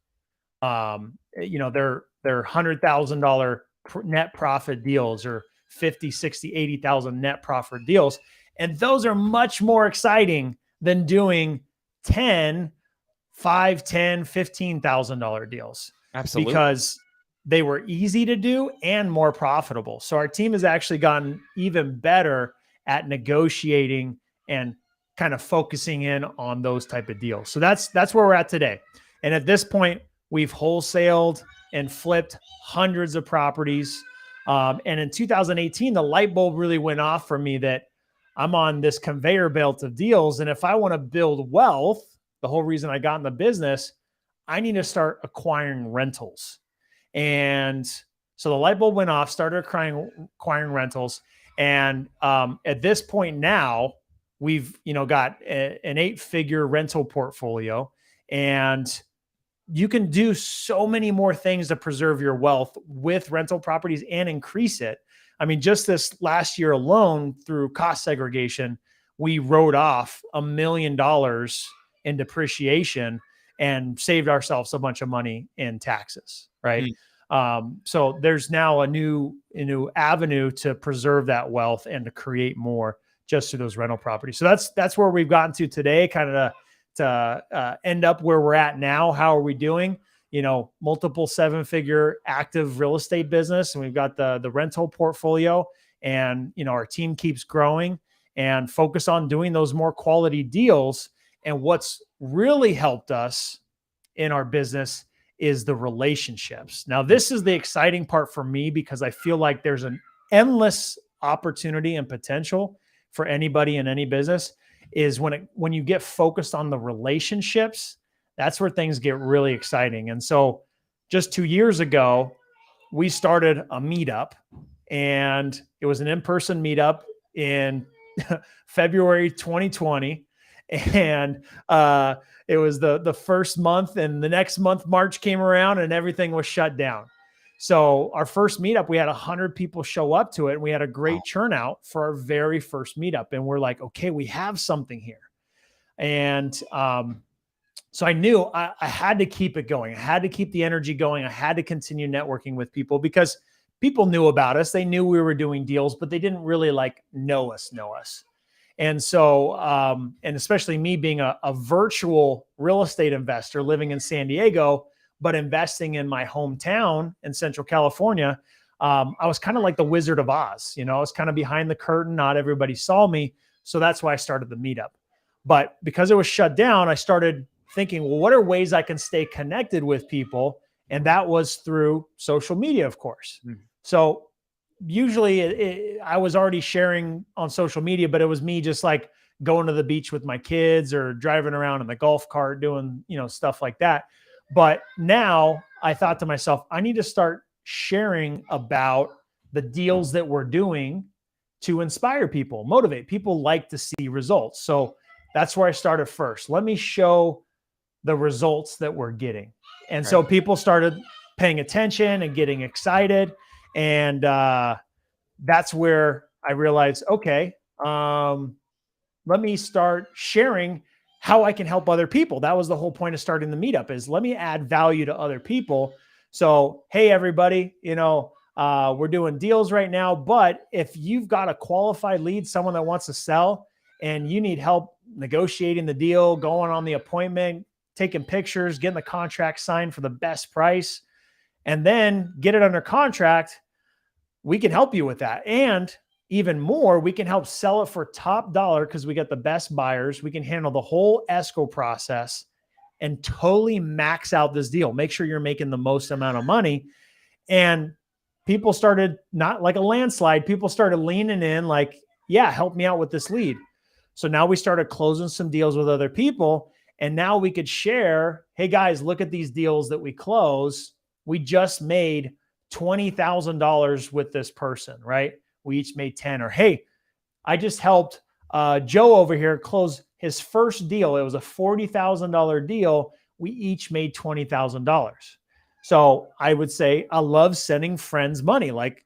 They're $100,000 net profit deals, or 50, 60, 80,000 net profit deals. And those are much more exciting than doing 10, 5, 10, $15,000 deals. Absolutely. Because they were easy to do and more profitable. So our team has actually gotten even better at negotiating and kind of focusing in on those type of deals. So that's where we're at today. And at this point, we've wholesaled and flipped hundreds of properties. And in 2018, the light bulb really went off for me that I'm on this conveyor belt of deals. And if I want to build wealth, the whole reason I got in the business, I need to start acquiring rentals. And so the light bulb went off, started acquiring rentals. And at this point now, we've got an 8-figure rental portfolio, and you can do so many more things to preserve your wealth with rental properties and increase it. I mean, just this last year alone, through cost segregation, we wrote off $1 million in depreciation and saved ourselves a bunch of money in taxes, right? So there's now a new avenue to preserve that wealth and to create more just through those rental properties. So that's where we've gotten to today, kind of to end up where we're at now. How are we doing? Multiple 7-figure active real estate business, and we've got the rental portfolio, and our team keeps growing and focus on doing those more quality deals. And what's really helped us in our business is the relationships. Now, this is the exciting part for me, because I feel like there's an endless opportunity and potential for anybody in any business. Is when you get focused on the relationships, that's where things get really exciting. And so just 2 years ago, we started a meetup, and it was an in-person meetup in February 2020. And it was the first month, and the next month, March came around, and everything was shut down. So our first meetup, we had 100 people show up to it, and we had a great turnout for our very first meetup. And we're like, okay, we have something here. And so I knew I had to keep it going. I had to keep the energy going. I had to continue networking with people, because people knew about us. They knew we were doing deals, but they didn't really know us. And so, and especially me being a virtual real estate investor living in San Diego, but investing in my hometown in Central California, I was kind of like the Wizard of Oz. I was kind of behind the curtain. Not everybody saw me. So that's why I started the meetup. But because it was shut down, I started thinking, well, what are ways I can stay connected with people? And that was through social media, of course. So usually I was already sharing on social media, but it was me just going to the beach with my kids or driving around in the golf cart doing, stuff like that. But now I thought to myself, I need to start sharing about the deals that we're doing to inspire people, motivate people, like to see results. So that's where I started first. Let me show the results that we're getting. And so people started paying attention and getting excited. And that's where I realized, okay, let me start sharing how I can help other people. That was the whole point of starting the meetup, is let me add value to other people. So, hey, everybody, we're doing deals right now, but if you've got a qualified lead, someone that wants to sell, and you need help negotiating the deal, going on the appointment, taking pictures, getting the contract signed for the best price, and then get it under contract, we can help you with that. And even more, we can help sell it for top dollar because we got the best buyers. We can handle the whole escrow process and totally max out this deal. Make sure you're making the most amount of money. And people started, not like a landslide, people started leaning in like, yeah, help me out with this lead. So now we started closing some deals with other people. And now we could share, hey guys, look at these deals that we closed. We just made $20,000 with this person, right? We each made 10. Or, hey, I just helped Joe over here close his first deal. It was a $40,000 deal. We each made $20,000. So I would say I love sending friends money. Like,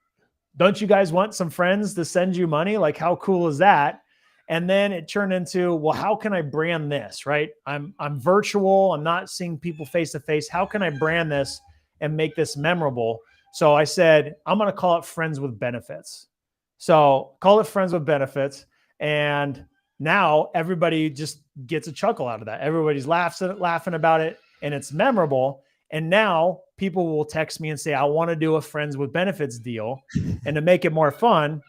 don't you guys want some friends to send you money? Like, how cool is that? And then it turned into, well, how can I brand this, right? I'm virtual. I'm not seeing people face to face. How can I brand this and make this memorable? So I said, I'm going to call it Friends with Benefits. So call it Friends with Benefits. And now everybody just gets a chuckle out of that. Everybody's laughing about it, and it's memorable. And now people will text me and say, I want to do a Friends with Benefits deal. And to make it more fun,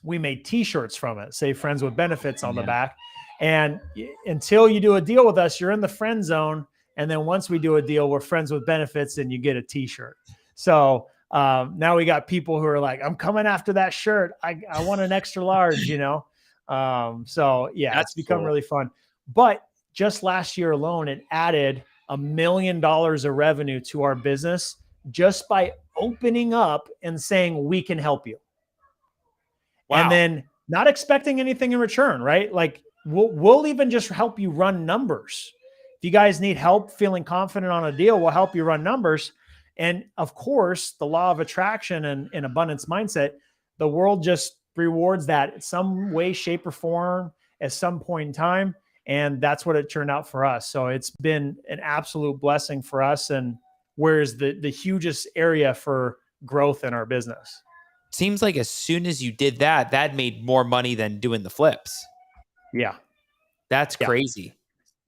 we made t-shirts from it, say Friends with Benefits on the back. And until you do a deal with us, you're in the friend zone. And then once we do a deal, we're Friends with Benefits, and you get a t-shirt. So now we got people who are like, I'm coming after that shirt. I want an extra large, So yeah, it's become really fun. But just last year alone, it added $1 million of revenue to our business just by opening up and saying, we can help you. Wow. And then not expecting anything in return, right? Like we'll even just help you run numbers. If you guys need help feeling confident on a deal, we'll help you run numbers. And of course, the law of attraction and abundance mindset, the world just rewards that in some way, shape, or form at some point in time. And that's what it turned out for us. So it's been an absolute blessing for us, and where's the hugest area for growth in our business. Seems like as soon as you did that, that made more money than doing the flips. Yeah. That's crazy.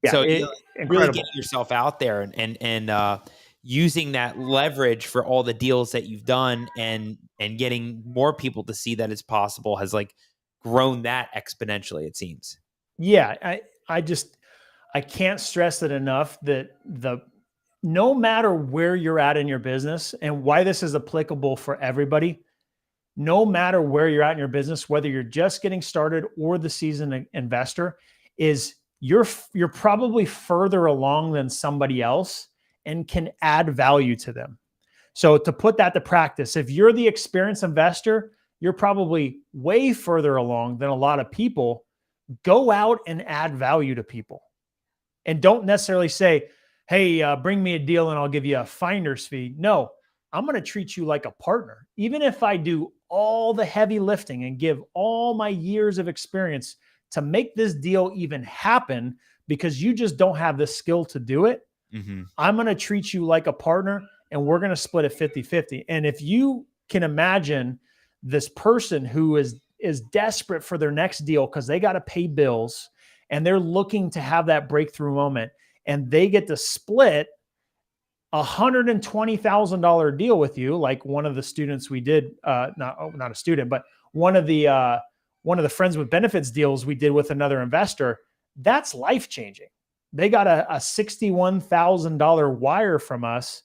Yeah, so really getting yourself out there and using that leverage for all the deals that you've done and getting more people to see that it's possible has like grown that exponentially, it seems. Yeah. I can't stress it enough that no matter where you're at in your business, and why this is applicable for everybody, no matter where you're at in your business, whether you're just getting started or the seasoned investor, is you're probably further along than somebody else and can add value to them. So to put that to practice, if you're the experienced investor, you're probably way further along than a lot of people. Go out and add value to people. And don't necessarily say, hey, bring me a deal and I'll give you a finder's fee. No, I'm going to treat you like a partner. Even if I do all the heavy lifting and give all my years of experience to make this deal even happen, because you just don't have the skill to do it, I'm going to treat you like a partner, and we're going to split it 50-50. And if you can imagine this person who is desperate for their next deal because they got to pay bills and they're looking to have that breakthrough moment, and they get to split $120,000 deal with you, like one of the students we did, not a student, but one of the Friends with Benefits deals we did with another investor, that's life-changing. They got a $61,000 wire from us,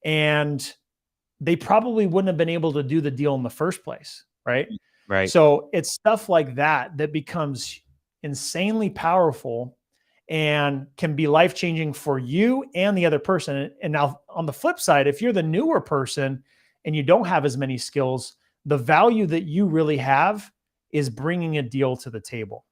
and they probably wouldn't have been able to do the deal in the first place, right? Right. So it's stuff like that becomes insanely powerful and can be life-changing for you and the other person. And now on the flip side, if you're the newer person and you don't have as many skills, the value that you really have is bringing a deal to the table.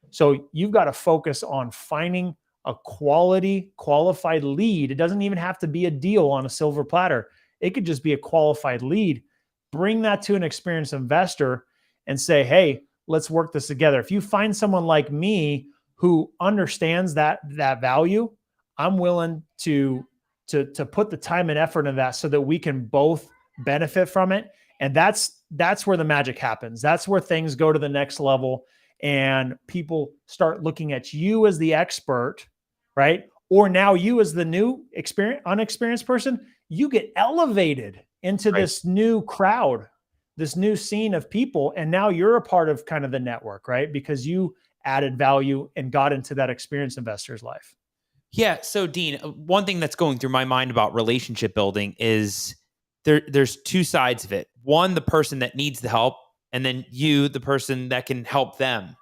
So you've got to focus on finding a quality, qualified lead. It doesn't even have to be a deal on a silver platter. It could just be a qualified lead. Bring that to an experienced investor and say, hey, let's work this together. If you find someone like me who understands that value, I'm willing to put the time and effort in that so that we can both benefit from it. And that's where the magic happens. That's where things go to the next level and people start looking at you as the expert, right? Or now you as the new unexperienced person, you get elevated into this new crowd, this new scene of people. And now you're a part of kind of the network, right? Because you added value and got into that experienced investor's life. Yeah. So Dean, one thing that's going through my mind about relationship building is there's two sides of it. One, the person that needs the help, and then you, the person that can help them.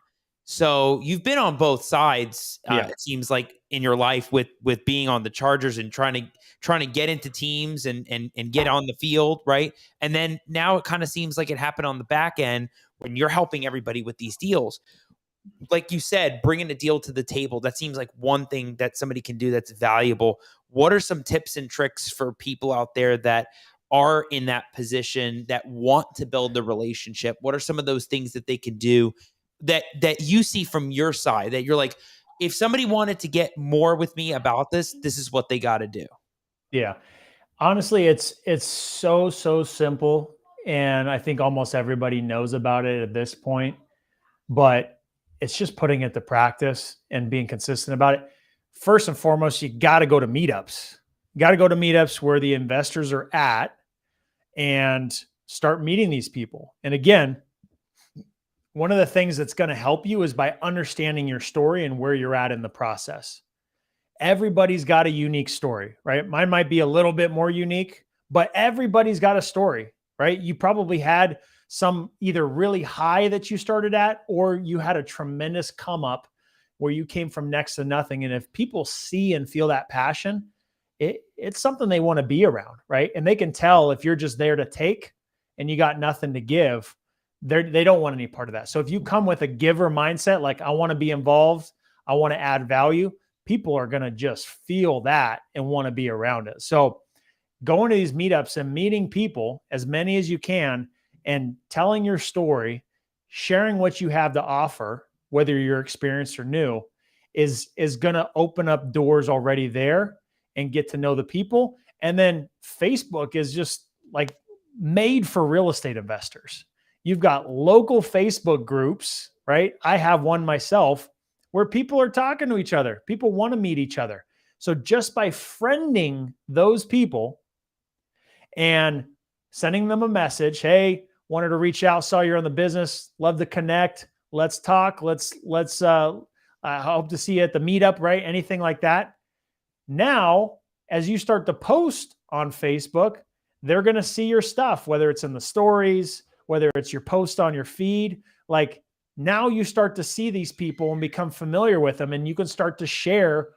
So you've been on both sides. It seems like in your life with being on the Chargers and trying to get into teams and get on the field, right? And then now it kind of seems like it happened on the back end when you're helping everybody with these deals. Like you said, bringing a deal to the table, that seems like one thing that somebody can do that's valuable. What are some tips and tricks for people out there that are in that position that want to build the relationship? What are some of those things that they can do that you see from your side that you're like, if somebody wanted to get more with me about this, this is what they got to do? Yeah. Honestly, it's so simple. And I think almost everybody knows about it at this point, but it's just putting it to practice and being consistent about it. First and foremost, you got to go to meetups. You got to go to meetups where the investors are at and start meeting these people. And again, one of the things that's going to help you is by understanding your story and where you're at in the process. Everybody's got a unique story, right? Mine might be a little bit more unique, but everybody's got a story, right? You probably had some either really high that you started at, or you had a tremendous come up where you came from next to nothing. And if people see and feel that passion, it's something they want to be around, right? And they can tell if you're just there to take and you got nothing to give, they don't want any part of that. So if you come with a giver mindset, like I want to be involved, I want to add value, people are going to just feel that and want to be around it. So going to these meetups and meeting people, as many as you can, and telling your story, sharing what you have to offer, whether you're experienced or new, is going to open up doors already there and get to know the people. And then Facebook is just like made for real estate investors. You've got local Facebook groups, right? I have one myself where people are talking to each other. People want to meet each other. So just by friending those people and sending them a message, hey, wanted to reach out, saw you're in the business, love to connect, let's talk, let's I hope to see you at the meetup, right? Anything like that. Now, as you start to post on Facebook, they're going to see your stuff, whether it's in the stories, whether it's your post on your feed. Like now you start to see these people and become familiar with them, and you can start to share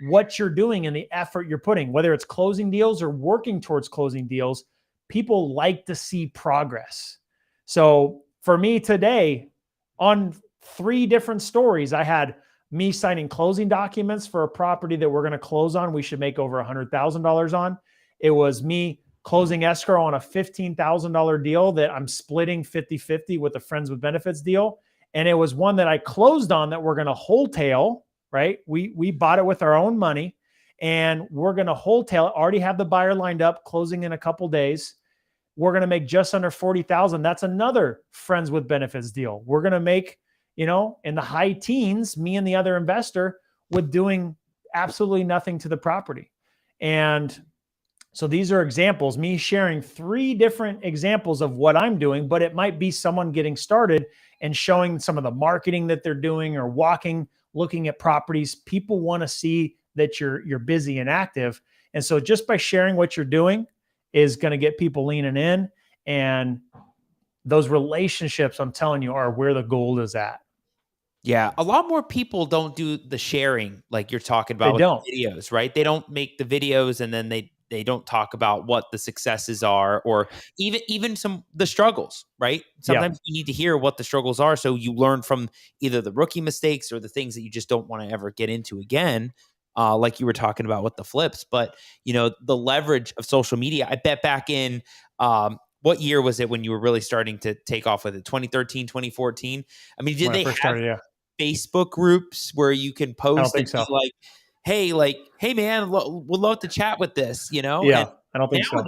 what you're doing and the effort you're putting, whether it's closing deals or working towards closing deals. People like to see progress. So for me today, on 3 different stories, I had me signing closing documents for a property that we're going to close on. We should make over $100,000 on. It was me closing escrow on a $15,000 deal that I'm splitting 50-50 with a friends with benefits deal. And it was one that I closed on that we're going to wholesale, right? We bought it with our own money and we're going to wholesale, already have the buyer lined up, closing in a couple days. We're going to make just under 40,000. That's another friends with benefits deal. We're going to make, in the high teens, me and the other investor, with doing absolutely nothing to the property. And so these are examples, me sharing 3 different examples of what I'm doing, but it might be someone getting started and showing some of the marketing that they're doing or walking, looking at properties. People want to see that you're busy and active. And so just by sharing what you're doing is going to get people leaning in, and those relationships, I'm telling you, are where the gold is at. Yeah, a lot more people don't do the sharing like you're talking They about with don't. the videos, right? They don't make the videos and then they don't talk about what the successes are, or even some the struggles, right? Yeah. Sometimes you need to hear what the struggles are so you learn from either the rookie mistakes or the things that you just don't want to ever get into again. Like you were talking about with the flips, but the leverage of social media. I bet back in what year was it when you were really starting to take off with it? 2013, 2014. I mean, did When I they first have started, yeah. Facebook groups where you can I don't post and think be so. hey man, would love to chat with this, Yeah, And I don't think so.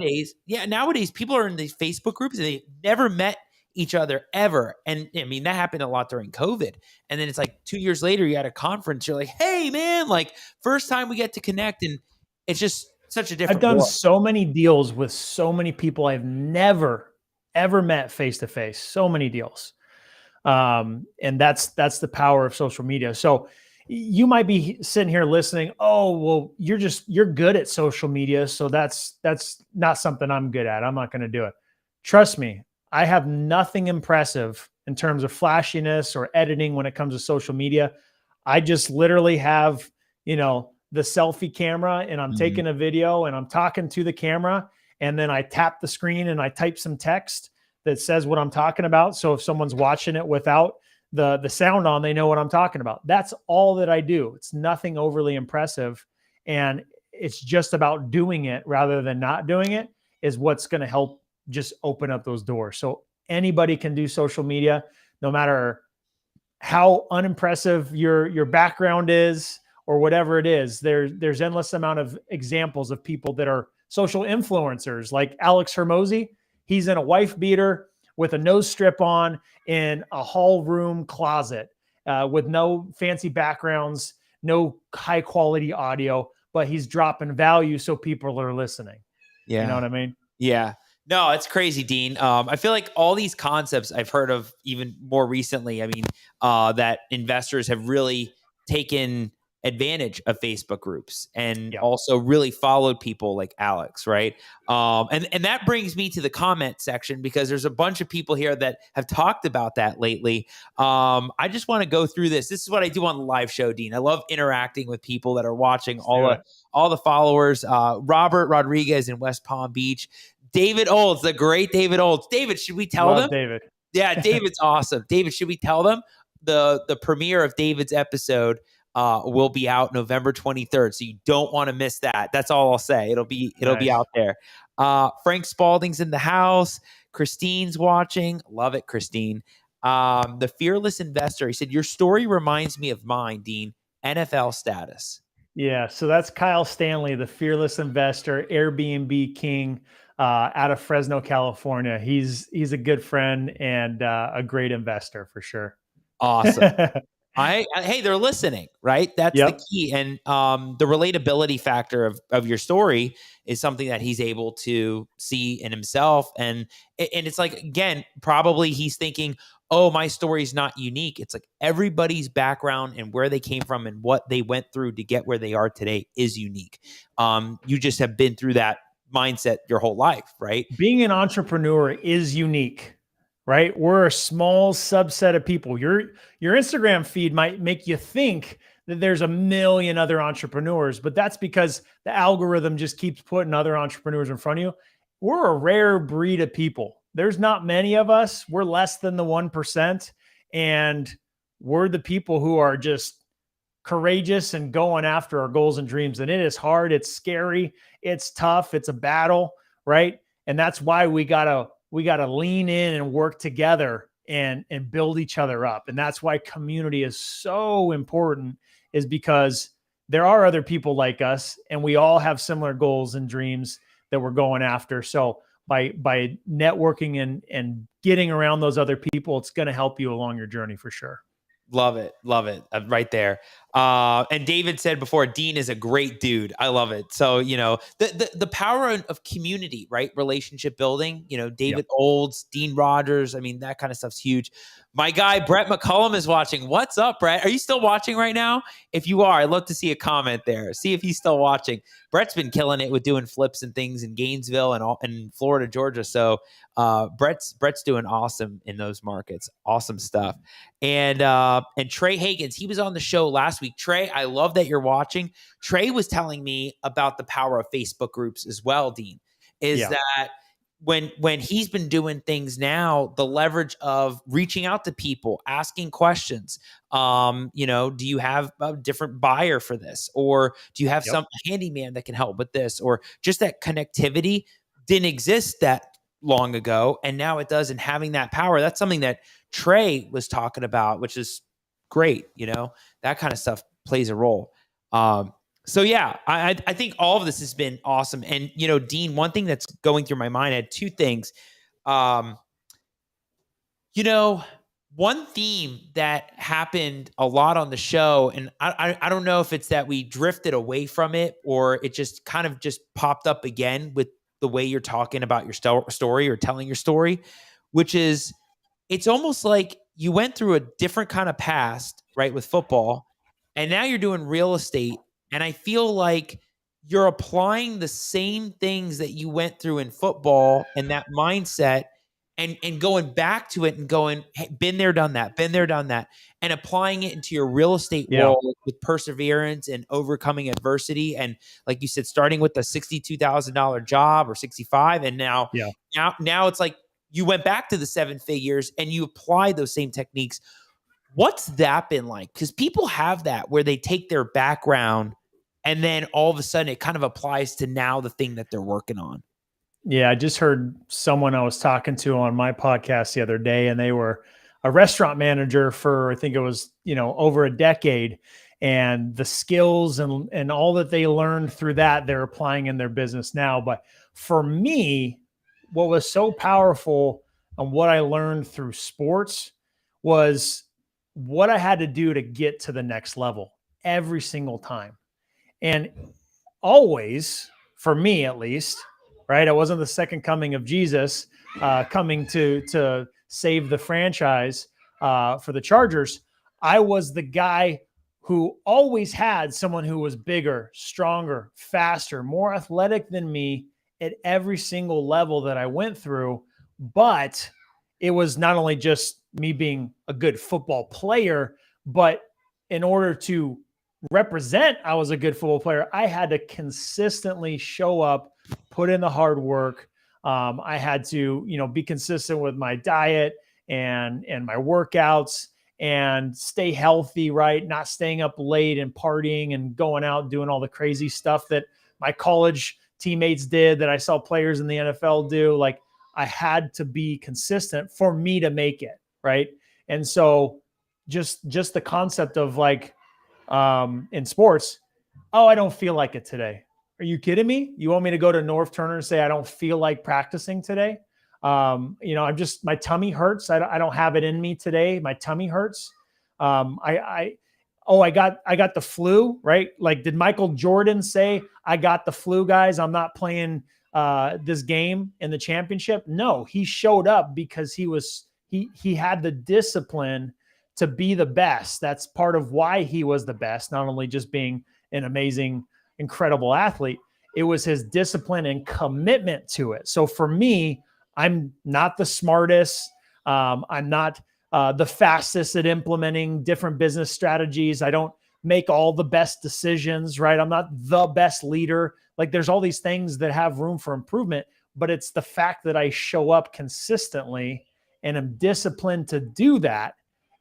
nowadays people are in these Facebook groups and they never met each other ever. And I mean, that happened a lot during COVID. And then it's like 2 years later, you're at a conference, you're like, hey man, like first time we get to connect. And it's just such a I've different done world. so many deals with so many people I've never, ever met face to face. So many deals. And that's the power of social media. So you might be sitting here listening, oh, well, you're good at social media, so that's not something I'm good at. I'm not going to do it. Trust me, I have nothing impressive in terms of flashiness or editing when it comes to social media. I just literally have, the selfie camera, and I'm Mhm. taking a video and I'm talking to the camera, and then I tap the screen and I type some text that says what I'm talking about. So if someone's watching it without the sound on, they know what I'm talking about. That's all that I do. It's nothing overly impressive. And it's just about doing it rather than not doing it is what's going to help just open up those doors. So anybody can do social media, no matter how unimpressive your background is or whatever it is. There's endless amount of examples of people that are social influencers, like Alex Hermosi. He's in a wife beater with a nose strip on in a hall room closet, with no fancy backgrounds, no high quality audio, but he's dropping value so people are listening. You know Yeah. what I mean? Yeah. No, it's crazy, Dean. I feel like all these concepts I've heard of even more recently. I mean, that investors have really taken advantage of Facebook groups and Yeah. also really followed people like Alex, right? And that brings me to the comment section because there's a bunch of people here that have talked about that lately. I just want to go through this. This is what I do on the live show, Dean. I love interacting with people that are watching, Let's do it. all the followers. Robert Rodriguez in West Palm Beach. David Olds, the great David Olds. David, should we tell them? Love David. Yeah, David's awesome. David, should we tell them the premiere of David's episode will be out November 23rd, so you don't want to miss that. That's all I'll say. It'll be Nice. out there. Frank Spalding's in the house. Christine's watching. Love it, Christine. The Fearless Investor. He said, your story reminds me of mine, Dean. NFL status. Yeah, so that's Kyle Stanley, the fearless investor, Airbnb king, out of Fresno, California. He's a good friend and a great investor for sure. Awesome. Hey, they're listening, right? That's the Yep. key. And the relatability factor of your story is something that he's able to see in himself. And it's like, again, probably he's thinking, oh, my story is not unique. It's like everybody's background and where they came from and what they went through to get where they are today is unique. You just have been through that mindset your whole life, right? Being an entrepreneur is unique, right? We're a small subset of people. Your Instagram feed might make you think that there's a million other entrepreneurs, but that's because the algorithm just keeps putting other entrepreneurs in front of you. We're a rare breed of people. There's not many of us. We're less than the 1%. And we're the people who are just courageous and going after our goals and dreams. And it is hard. It's scary. It's tough. It's a battle, right? And that's why we gotta lean in and work together and build each other up. And that's why community is so important, is because there are other people like us and we all have similar goals and dreams that we're going after. So by networking and getting around those other people, it's going to help you along your journey for sure. Love it. Love it. Right there. And David said before, Dean is a great dude. I love it. So, the power of community, right? Relationship building, Yep. David Olds, Dean Rogers. I mean, that kind of stuff's huge. My guy, Brett McCullum, is watching. What's up, Brett? Are you still watching right now? If you are, I'd love to see a comment there. See if he's still watching. Brett's been killing it with doing flips and things in Gainesville and all in Florida, Georgia. So Brett's doing awesome in those markets. Awesome stuff. And Trey Higgins, he was on the show last week. Trey, I love that you're watching. Trey was telling me about the power of Facebook groups as well, Dean, that when he's been doing things now, the leverage of reaching out to people, asking questions, do you have a different buyer for this? Or do you have some handyman that can help with this? Or just that connectivity didn't exist that long ago, and now it does. And having that power, that's something that Trey was talking about, which is great. That kind of stuff plays a role. So yeah, I think all of this has been awesome. And, Dean, one thing that's going through my mind, I had two things. One theme that happened a lot on the show, and I don't know if it's that we drifted away from it or it just kind of just popped up again with the way you're talking about your story or telling your story, which is it's almost like you went through a different kind of past, right, with football, and now you're doing real estate. And I feel like you're applying the same things that you went through in football and that mindset and going back to it and going, hey, been there, done that, and applying it into your real estate world with perseverance and overcoming adversity. And like you said, starting with a $62,000 job or 65. And now it's like you went back to the 7 figures and you applied those same techniques. What's that been like? Because people have that where they take their background and then all of a sudden it kind of applies to now the thing that they're working on. Yeah, I just heard someone I was talking to on my podcast the other day, and they were a restaurant manager for, I think it was, over a decade. And the skills and all that they learned through that, they're applying in their business now. But for me, what was so powerful and what I learned through sports was what I had to do to get to the next level every single time. And always, for me at least, right? I wasn't the second coming of Jesus coming to save the franchise for the Chargers. I was the guy who always had someone who was bigger, stronger, faster, more athletic than me at every single level that I went through. But it was not only just me being a good football player, but in order to represent I was a good football player, I had to consistently show up, put in the hard work. I had to, be consistent with my diet and my workouts and stay healthy, right? Not staying up late and partying and going out doing all the crazy stuff that my college teammates did, that I saw players in the NFL do. Like, I had to be consistent for me to make it, right? And so just the concept of like, in sports, I don't feel like it today. Are you kidding me? You want me to go to North Turner and say I don't feel like practicing today? I'm just, my tummy hurts. I don't have it in me today. My tummy hurts. I got the flu, right? Like, did Michael Jordan say, I got the flu, guys, I'm not playing this game in the championship? No, he showed up because he had the discipline to be the best. That's part of why he was the best, not only just being an amazing, incredible athlete. It was his discipline and commitment to it. So for me, I'm not the smartest. I'm not the fastest at implementing different business strategies. I don't make all the best decisions, right? I'm not the best leader. Like, there's all these things that have room for improvement, but it's the fact that I show up consistently and am disciplined to do that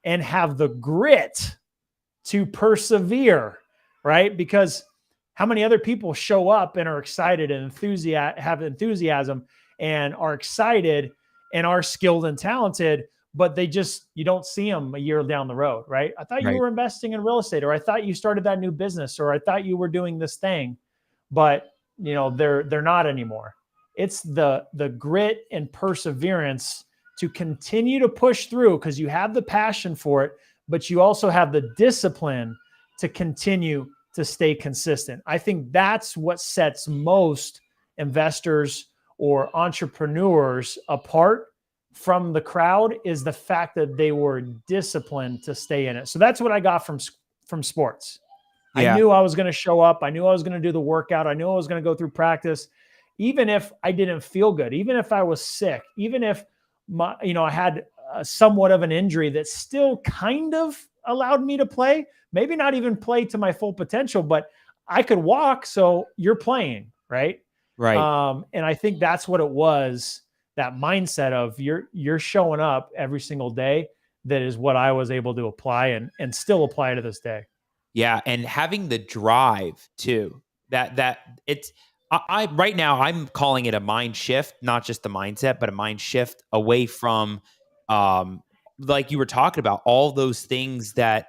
and have the grit to persevere, right? Because how many other people show up and are excited and have enthusiasm and are excited and are skilled and talented, but you don't see them a year down the road, right? I thought you were investing in real estate, or I thought you started that new business, or I thought you were doing this thing, but they're not anymore. It's the grit and perseverance to continue to push through, because you have the passion for it, but you also have the discipline to continue to stay consistent. I think that's what sets most investors or entrepreneurs apart from the crowd, is the fact that they were disciplined to stay in it. So that's what I got from sports. I Yeah. knew I was going to show up. I knew I was going to do the workout. I knew I was going to go through practice, even if I didn't feel good, even if I was sick, even if I had somewhat of an injury that still kind of allowed me to play, maybe not even play to my full potential, but I could walk. So you're playing, right? Right. And I think that's what it was, that mindset of you're showing up every single day. That is what I was able to apply and still apply to this day. Yeah, and having the drive too. That it's I right now I'm calling it a mind shift, not just a mindset, but a mind shift away from like you were talking about, all those things that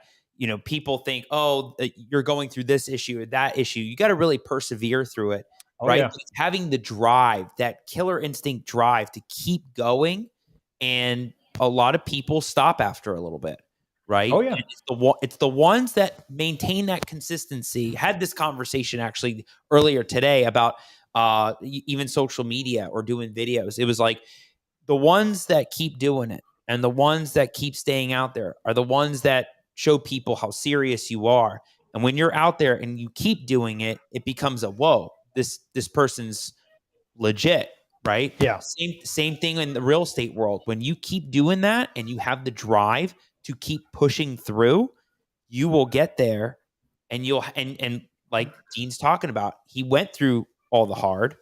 people think, oh, you're going through this issue or that issue. You got to really persevere through it, Oh, right? yeah. It's having the drive, that killer instinct drive to keep going, and a lot of people stop after a little bit. Right. Oh, yeah. And it's the ones that maintain that consistency. Had this conversation actually earlier today about even social media or doing videos. It was like the ones that keep doing it and the ones that keep staying out there are the ones that show people how serious you are. And when you're out there and you keep doing it, it becomes a whoa, this person's legit. Right. Yeah. Same thing in the real estate world. When you keep doing that and you have the drive to keep pushing through, you will get there. And and like Dean's talking about, he went through all the hard,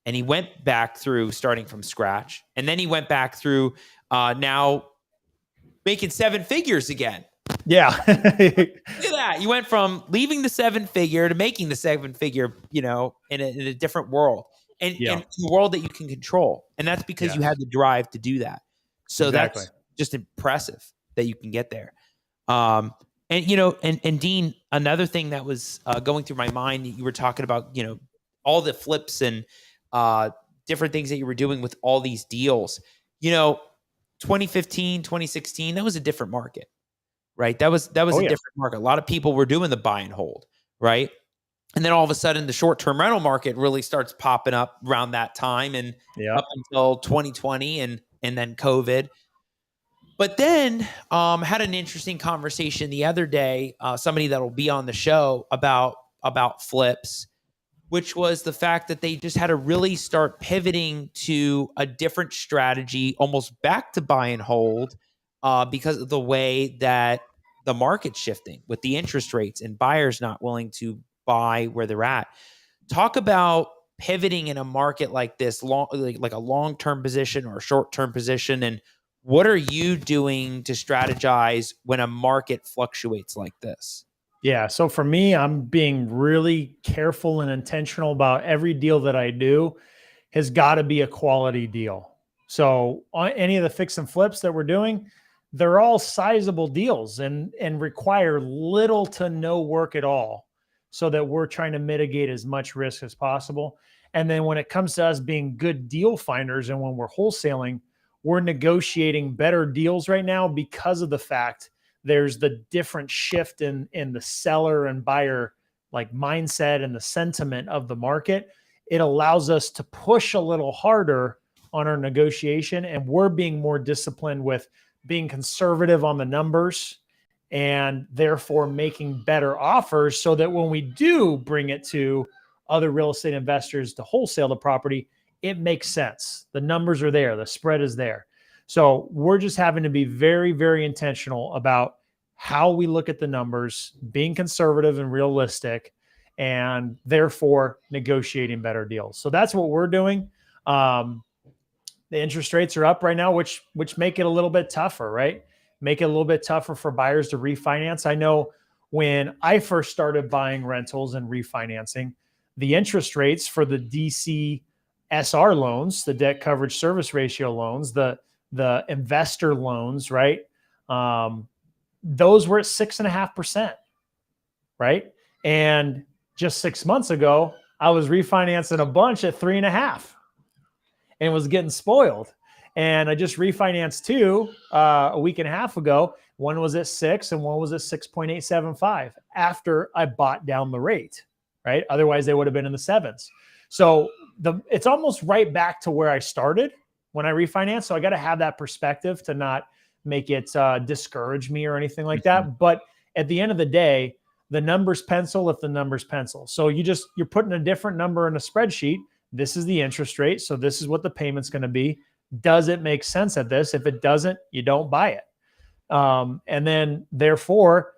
and he went back through starting from scratch, and then he went back through now making 7 figures again. Yeah. Look at that. You went from leaving the 7 figure to making the 7 figure, in a different world, and in a world that you can control. And that's because you had the drive to do that. So that's just impressive that you can get there. And Dean, another thing that was going through my mind, you were talking about, all the flips and different things that you were doing with all these deals. 2015, 2016, that was a different market, right? That was a different market. A lot of people were doing the buy and hold, right? And then all of a sudden the short-term rental market really starts popping up around that time, and up until 2020 and then COVID. But then had an interesting conversation the other day, somebody that will be on the show about flips, which was the fact that they just had to really start pivoting to a different strategy, almost back to buy and hold, because of the way that the market's shifting with the interest rates and buyers not willing to buy where they're at. Talk about pivoting in a market like this, like a long-term position or a short-term position, and what are you doing to strategize when a market fluctuates like this? Yeah. So for me, I'm being really careful and intentional about every deal that I do has got to be a quality deal. So on any of the fix and flips that we're doing, they're all sizable deals and require little to no work at all, so that we're trying to mitigate as much risk as possible. And then when it comes to us being good deal finders and when we're wholesaling, we're negotiating better deals right now because of the fact there's the different shift in the seller and buyer like mindset and the sentiment of the market. It allows us to push a little harder on our negotiation, and we're being more disciplined with being conservative on the numbers and therefore making better offers, so that when we do bring it to other real estate investors to wholesale the property, it makes sense. The numbers are there. The spread is there. So we're just having to be very, very intentional about how we look at the numbers, being conservative and realistic, and therefore negotiating better deals. So that's what we're doing. The interest rates are up right now, which make it a little bit tougher, right? Make it a little bit tougher for buyers to refinance. I know when I first started buying rentals and refinancing, the interest rates for the DC SR loans, the debt coverage service ratio loans, the investor loans, right? Those were at 6.5%, right? And just 6 months ago, I was refinancing a bunch at 3.5% and was getting spoiled. And I just refinanced 2 a week and a half ago. One was at 6 and one was at 6.875. after I bought down the rate, right? Otherwise they would have been in the 7s. So it's almost right back to where I started when I refinanced. So I got to have that perspective to not make it discourage me or anything like that. But at the end of the day, the numbers pencil if the numbers pencil. So you're putting a different number in a spreadsheet. This is the interest rate. So this is what the payment's going to be. Does it make sense at this? If it doesn't, you don't buy it. And then therefore,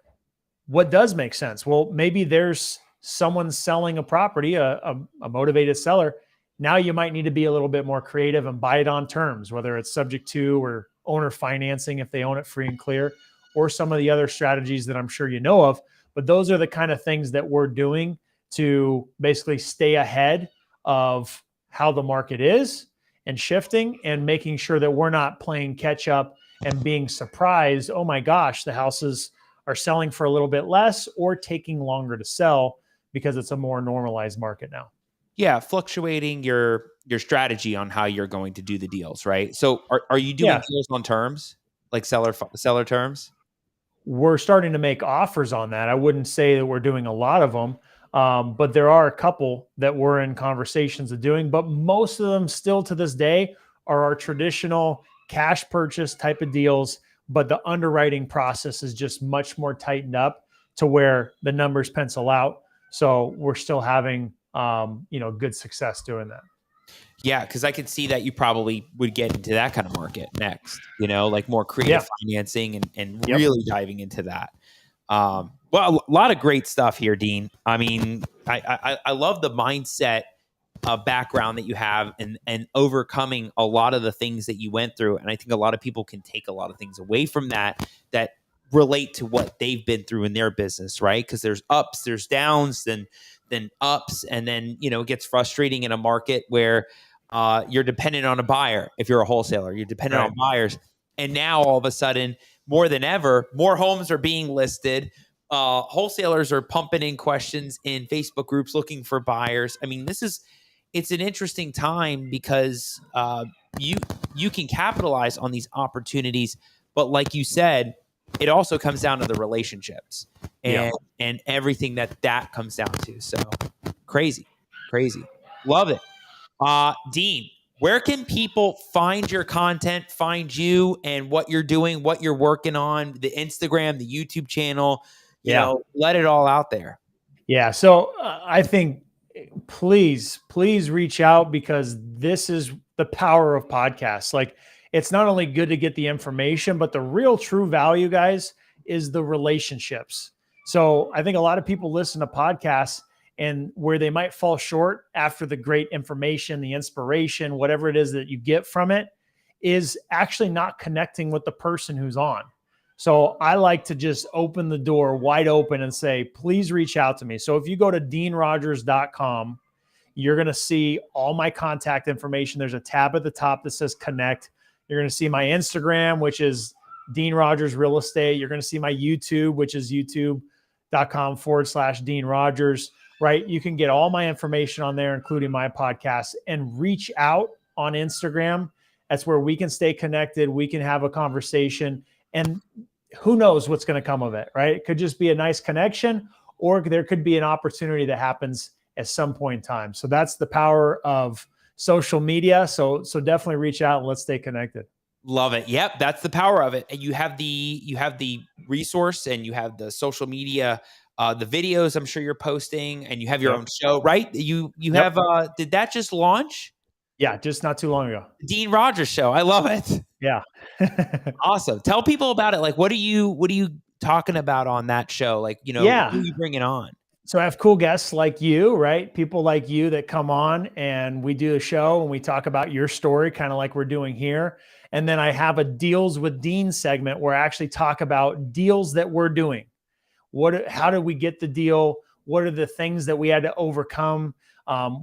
what does make sense? Well, maybe there's someone selling a property, a motivated seller. Now you might need to be a little bit more creative and buy it on terms, whether it's subject to or owner financing if they own it free and clear, or some of the other strategies that I'm sure you know of. But those are the kind of things that we're doing to basically stay ahead of how the market is and shifting, and making sure that we're not playing catch up and being surprised. Oh my gosh, the houses are selling for a little bit less or taking longer to sell because it's a more normalized market now. Yeah, fluctuating your strategy on how you're going to do the deals, right? So are you doing deals on terms, like seller terms? We're starting to make offers on that. I wouldn't say that we're doing a lot of them, but there are a couple that we're in conversations of doing. But most of them still to this day are our traditional cash purchase type of deals. But the underwriting process is just much more tightened up to where the numbers pencil out. So we're still having good success doing that. Yeah, because I could see that you probably would get into that kind of market next, like more creative financing and really diving into that. Well, a lot of great stuff here, Dean. I mean, I love the mindset background that you have and overcoming a lot of the things that you went through. And I think a lot of people can take a lot of things away from that relate to what they've been through in their business, right? Because there's ups, there's downs, then ups, and then, it gets frustrating in a market where you're dependent on a buyer. If you're a wholesaler, you're dependent on buyers. And now all of a sudden, more than ever, more homes are being listed. Wholesalers are pumping in questions in Facebook groups looking for buyers. I mean, it's an interesting time because you can capitalize on these opportunities. But like you said, it also comes down to the relationships and everything that comes down to. So crazy. Love it. Dean, where can people find your content, find you and what you're doing, what you're working on, the Instagram, the YouTube channel, let it all out there. Yeah. So I think please reach out, because this is the power of podcasts. Like, it's not only good to get the information, but the real true value, guys, is the relationships. So I think a lot of people listen to podcasts and where they might fall short after the great information, the inspiration, whatever it is that you get from it, is actually not connecting with the person who's on. So I like to just open the door wide open and say, please reach out to me. So if you go to deanrogers.com, you're going to see all my contact information. There's a tab at the top that says connect. You're going to see my Instagram, which is Dean Rogers Real Estate. You're going to see my YouTube, which is youtube.com/Dean Rogers, right? You can get all my information on there, including my podcast, and reach out on Instagram. That's where we can stay connected. We can have a conversation, and who knows what's going to come of it, right? It could just be a nice connection, or there could be an opportunity that happens at some point in time. So that's the power of social media. So definitely reach out and let's stay connected. Love it. Yep. That's the power of it. And you have the resource, and you have the social media, the videos I'm sure you're posting, and you have your own show, right? You have, did that just launch? Yeah. Just not too long ago. Dean Rogers Show. I love it. Yeah. Awesome. Tell people about it. Like, what are you talking about on that show? Like, who are you bringing on? So I have cool guests like you, right? People like you that come on, and we do a show and we talk about your story, kind of like we're doing here. And then I have a Deals with Dean segment where I actually talk about deals that we're doing. How did we get the deal? What are the things that we had to overcome?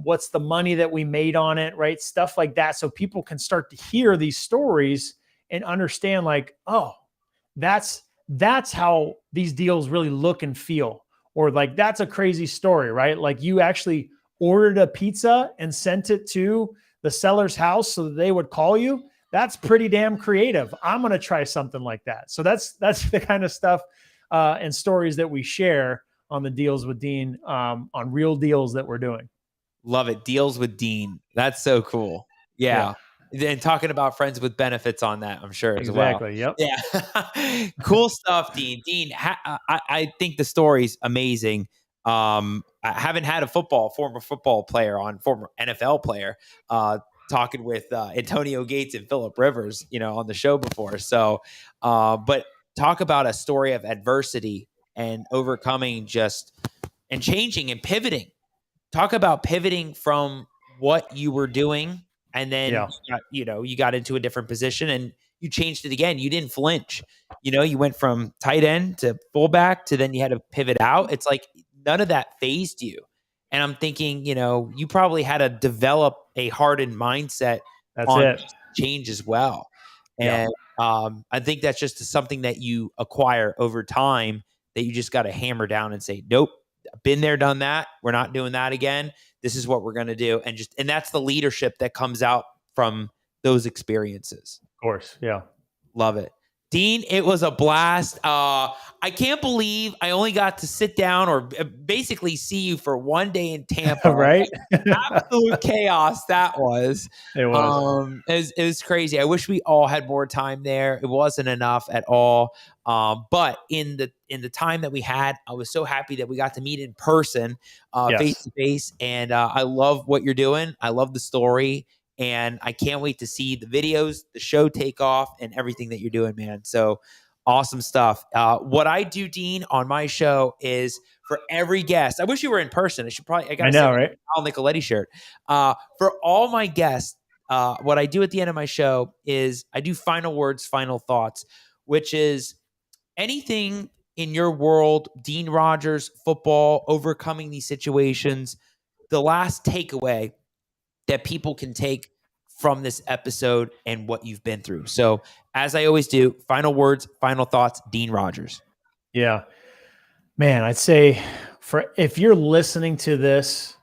What's the money that we made on it, right? Stuff like that. So people can start to hear these stories and understand, like, oh, that's how these deals really look and feel. Or like, that's a crazy story, right? Like, you actually ordered a pizza and sent it to the seller's house so that they would call you. That's pretty damn creative. I'm going to try something like that. So that's the kind of stuff and stories that we share on the Deals with Dean, on real deals that we're doing. Love it. Deals with Dean. That's so cool. Yeah. And talking about friends with benefits on that, I'm sure as well. Exactly. Yep. Yeah. Cool stuff, Dean. Dean, I think the story's amazing. I haven't had a former football player on, former NFL player, talking with Antonio Gates and Phillip Rivers, on the show before. So, but talk about a story of adversity and overcoming and changing and pivoting. Talk about pivoting from what you were doing, and then you got into a different position and you changed it again. You didn't flinch. You went from tight end to fullback to then you had to pivot out. It's like none of that phased you. And I'm thinking, you probably had to develop a hardened mindset on change as well. And I think that's just something that you acquire over time that you just got to hammer down and say, nope, been there, done that. We're not doing that again. This is what we're going to do. And that's the leadership that comes out from those experiences. Of course. Yeah. Love it. Dean, it was a blast. I can't believe I only got to sit down or basically see you for one day in Tampa. Right? Absolute chaos that was. It was. It was crazy. I wish we all had more time there. It wasn't enough at all. But in the time that we had, I was so happy that we got to meet in person, face to face. And I love what you're doing. I love the story. And I can't wait to see the videos, the show take off, and everything that you're doing, man. So awesome stuff. What I do, Dean, on my show is for every guest. I wish you were in person. I know, right? Al Nicoletti shirt. For all my guests, what I do at the end of my show is I do final words, final thoughts, which is anything in your world, Dean Rogers, football, overcoming these situations, the last takeaway that people can take from this episode and what you've been through. So as I always do, final words, final thoughts, Dean Rogers. Yeah, man, I'd say if you're listening to this,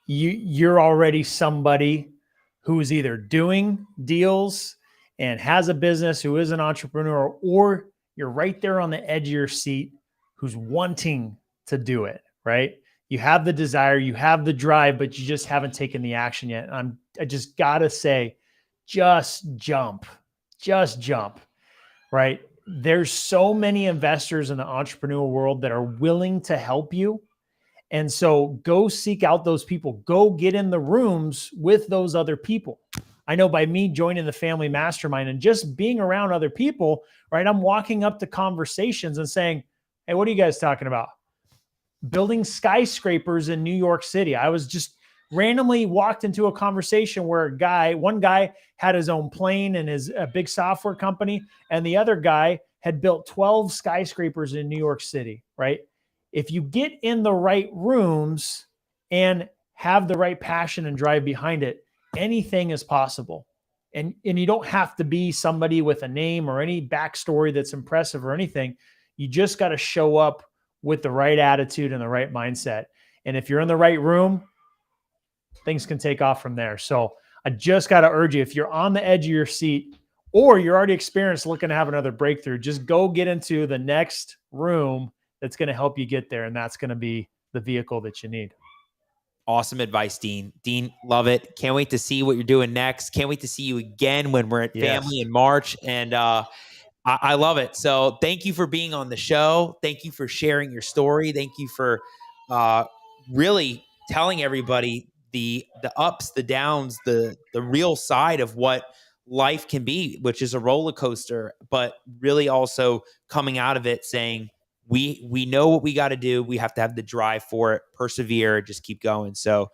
you're already somebody who is either doing deals and has a business, who is an entrepreneur, or you're right there on the edge of your seat who's wanting to do it, right? You have the desire, you have the drive, but you just haven't taken the action yet. And I just got to say, just jump, right? There's so many investors in the entrepreneurial world that are willing to help you. And so go seek out those people, go get in the rooms with those other people. I know by me joining the family mastermind and just being around other people, right? I'm walking up to conversations and saying, hey, what are you guys talking about? Building skyscrapers in New York City. I was just randomly walked into a conversation where one guy had his own plane and a big software company, and the other guy had built 12 skyscrapers in New York City, right? If you get in the right rooms and have the right passion and drive behind it, anything is possible. And you don't have to be somebody with a name or any backstory that's impressive or anything. You just got to show up with the right attitude and the right mindset. And if you're in the right room, things can take off from there. So I just got to urge you, if you're on the edge of your seat or you're already experienced looking to have another breakthrough, just go get into the next room that's going to help you get there. And that's going to be the vehicle that you need. Awesome advice, Dean. Dean, love it. Can't wait to see what you're doing next. Can't wait to see you again when we're at Family in March. And I love it. So thank you for being on the show. Thank you for sharing your story. Thank you for really telling everybody the ups, the downs, the real side of what life can be, which is a roller coaster, but really also coming out of it saying, we know what we got to do. We have to have the drive for it, persevere, just keep going. So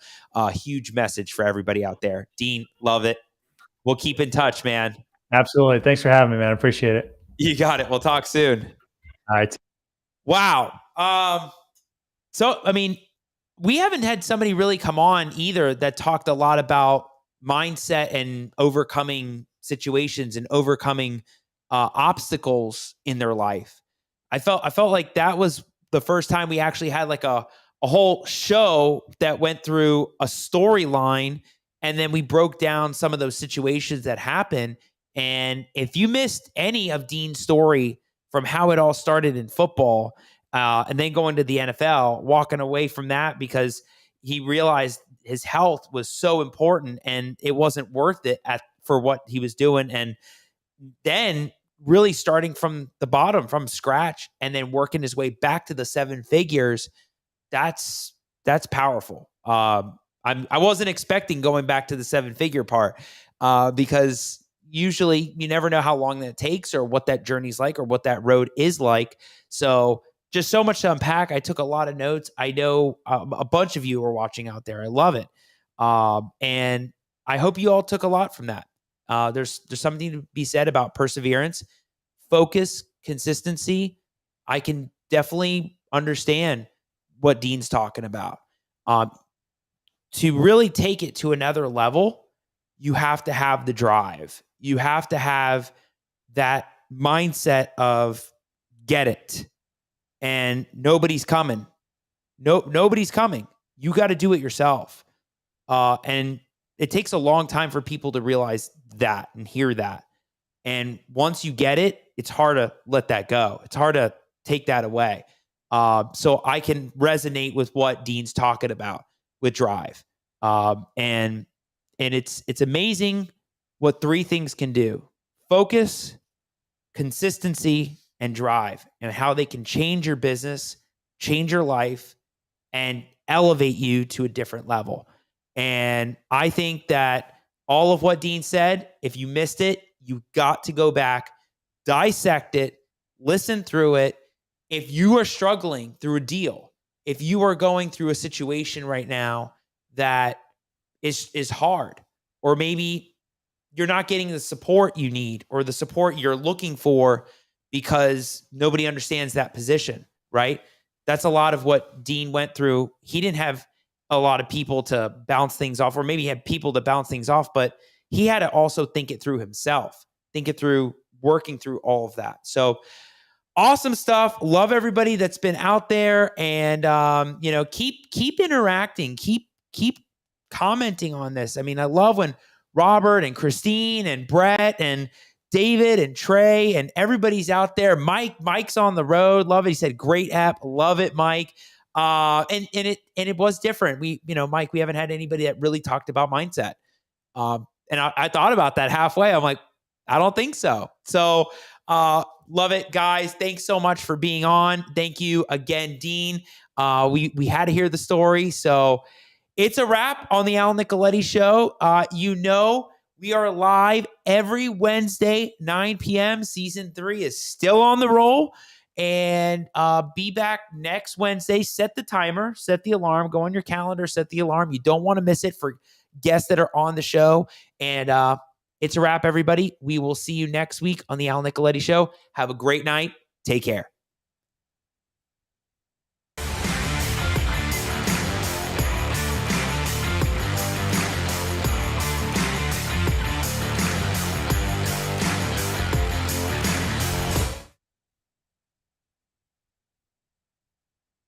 huge message for everybody out there. Dean, love it. We'll keep in touch, man. Absolutely. Thanks for having me, man. I appreciate it. You got it. We'll talk soon. All right. Wow. So, I mean, we haven't had somebody really come on either that talked a lot about mindset and overcoming situations and overcoming obstacles in their life. I felt like that was the first time we actually had like a whole show that went through a storyline, and then we broke down some of those situations that happened. And if you missed any of Dean's story from how it all started in football, and then going to the NFL, walking away from that because he realized his health was so important and it wasn't worth it for what he was doing. And then really starting from the bottom, from scratch, and then working his way back to the 7 figures. That's powerful. I wasn't expecting going back to the 7-figure part because usually you never know how long that takes or what that journey's like or what that road is like. So just so much to unpack. I took a lot of notes. I know a bunch of you are watching out there. I love it. And I hope you all took a lot from that. There's something to be said about perseverance, focus, consistency. I can definitely understand what Dean's talking about. To really take it to another level, you have to have the drive. You have to have that mindset of get it. And nobody's coming. Nobody's coming. You got to do it yourself. And it takes a long time for people to realize that and hear that. And once you get it, it's hard to let that go. It's hard to take that away. So I can resonate with what Dean's talking about with drive. And it's amazing what 3 things can do: focus, consistency, and drive, and how they can change your business, change your life, and elevate you to a different level. And I think that all of what Dean said, if you missed it, you got to go back, dissect it, listen through it. If you are struggling through a deal, if you are going through a situation right now that is hard, or maybe you're not getting the support you need or the support you're looking for because nobody understands that position, right? That's a lot of what Dean went through. He didn't have a lot of people to bounce things off, or maybe he had people to bounce things off, but he had to also think it through himself, think it through, working through all of that. So awesome stuff. Love everybody that's been out there, and keep interacting, keep commenting on this. I mean, I love when Robert and Christine and Brett and David and Trey and everybody's out there. Mike's on the road. Love it. He said, great app. Love it, Mike. And it was different. Mike, we haven't had anybody that really talked about mindset. And I thought about that halfway. I'm like, I don't think so. So, love it, guys. Thanks so much for being on. Thank you again, Dean. We had to hear the story. So it's a wrap on the Al Nicoletti Show. We are live every Wednesday, 9 p.m. Season 3 is still on the roll. And be back next Wednesday. Set the timer, set the alarm, go on your calendar, set the alarm. You don't want to miss it for guests that are on the show. And it's a wrap, everybody. We will see you next week on the Al Nicoletti Show. Have a great night. Take care.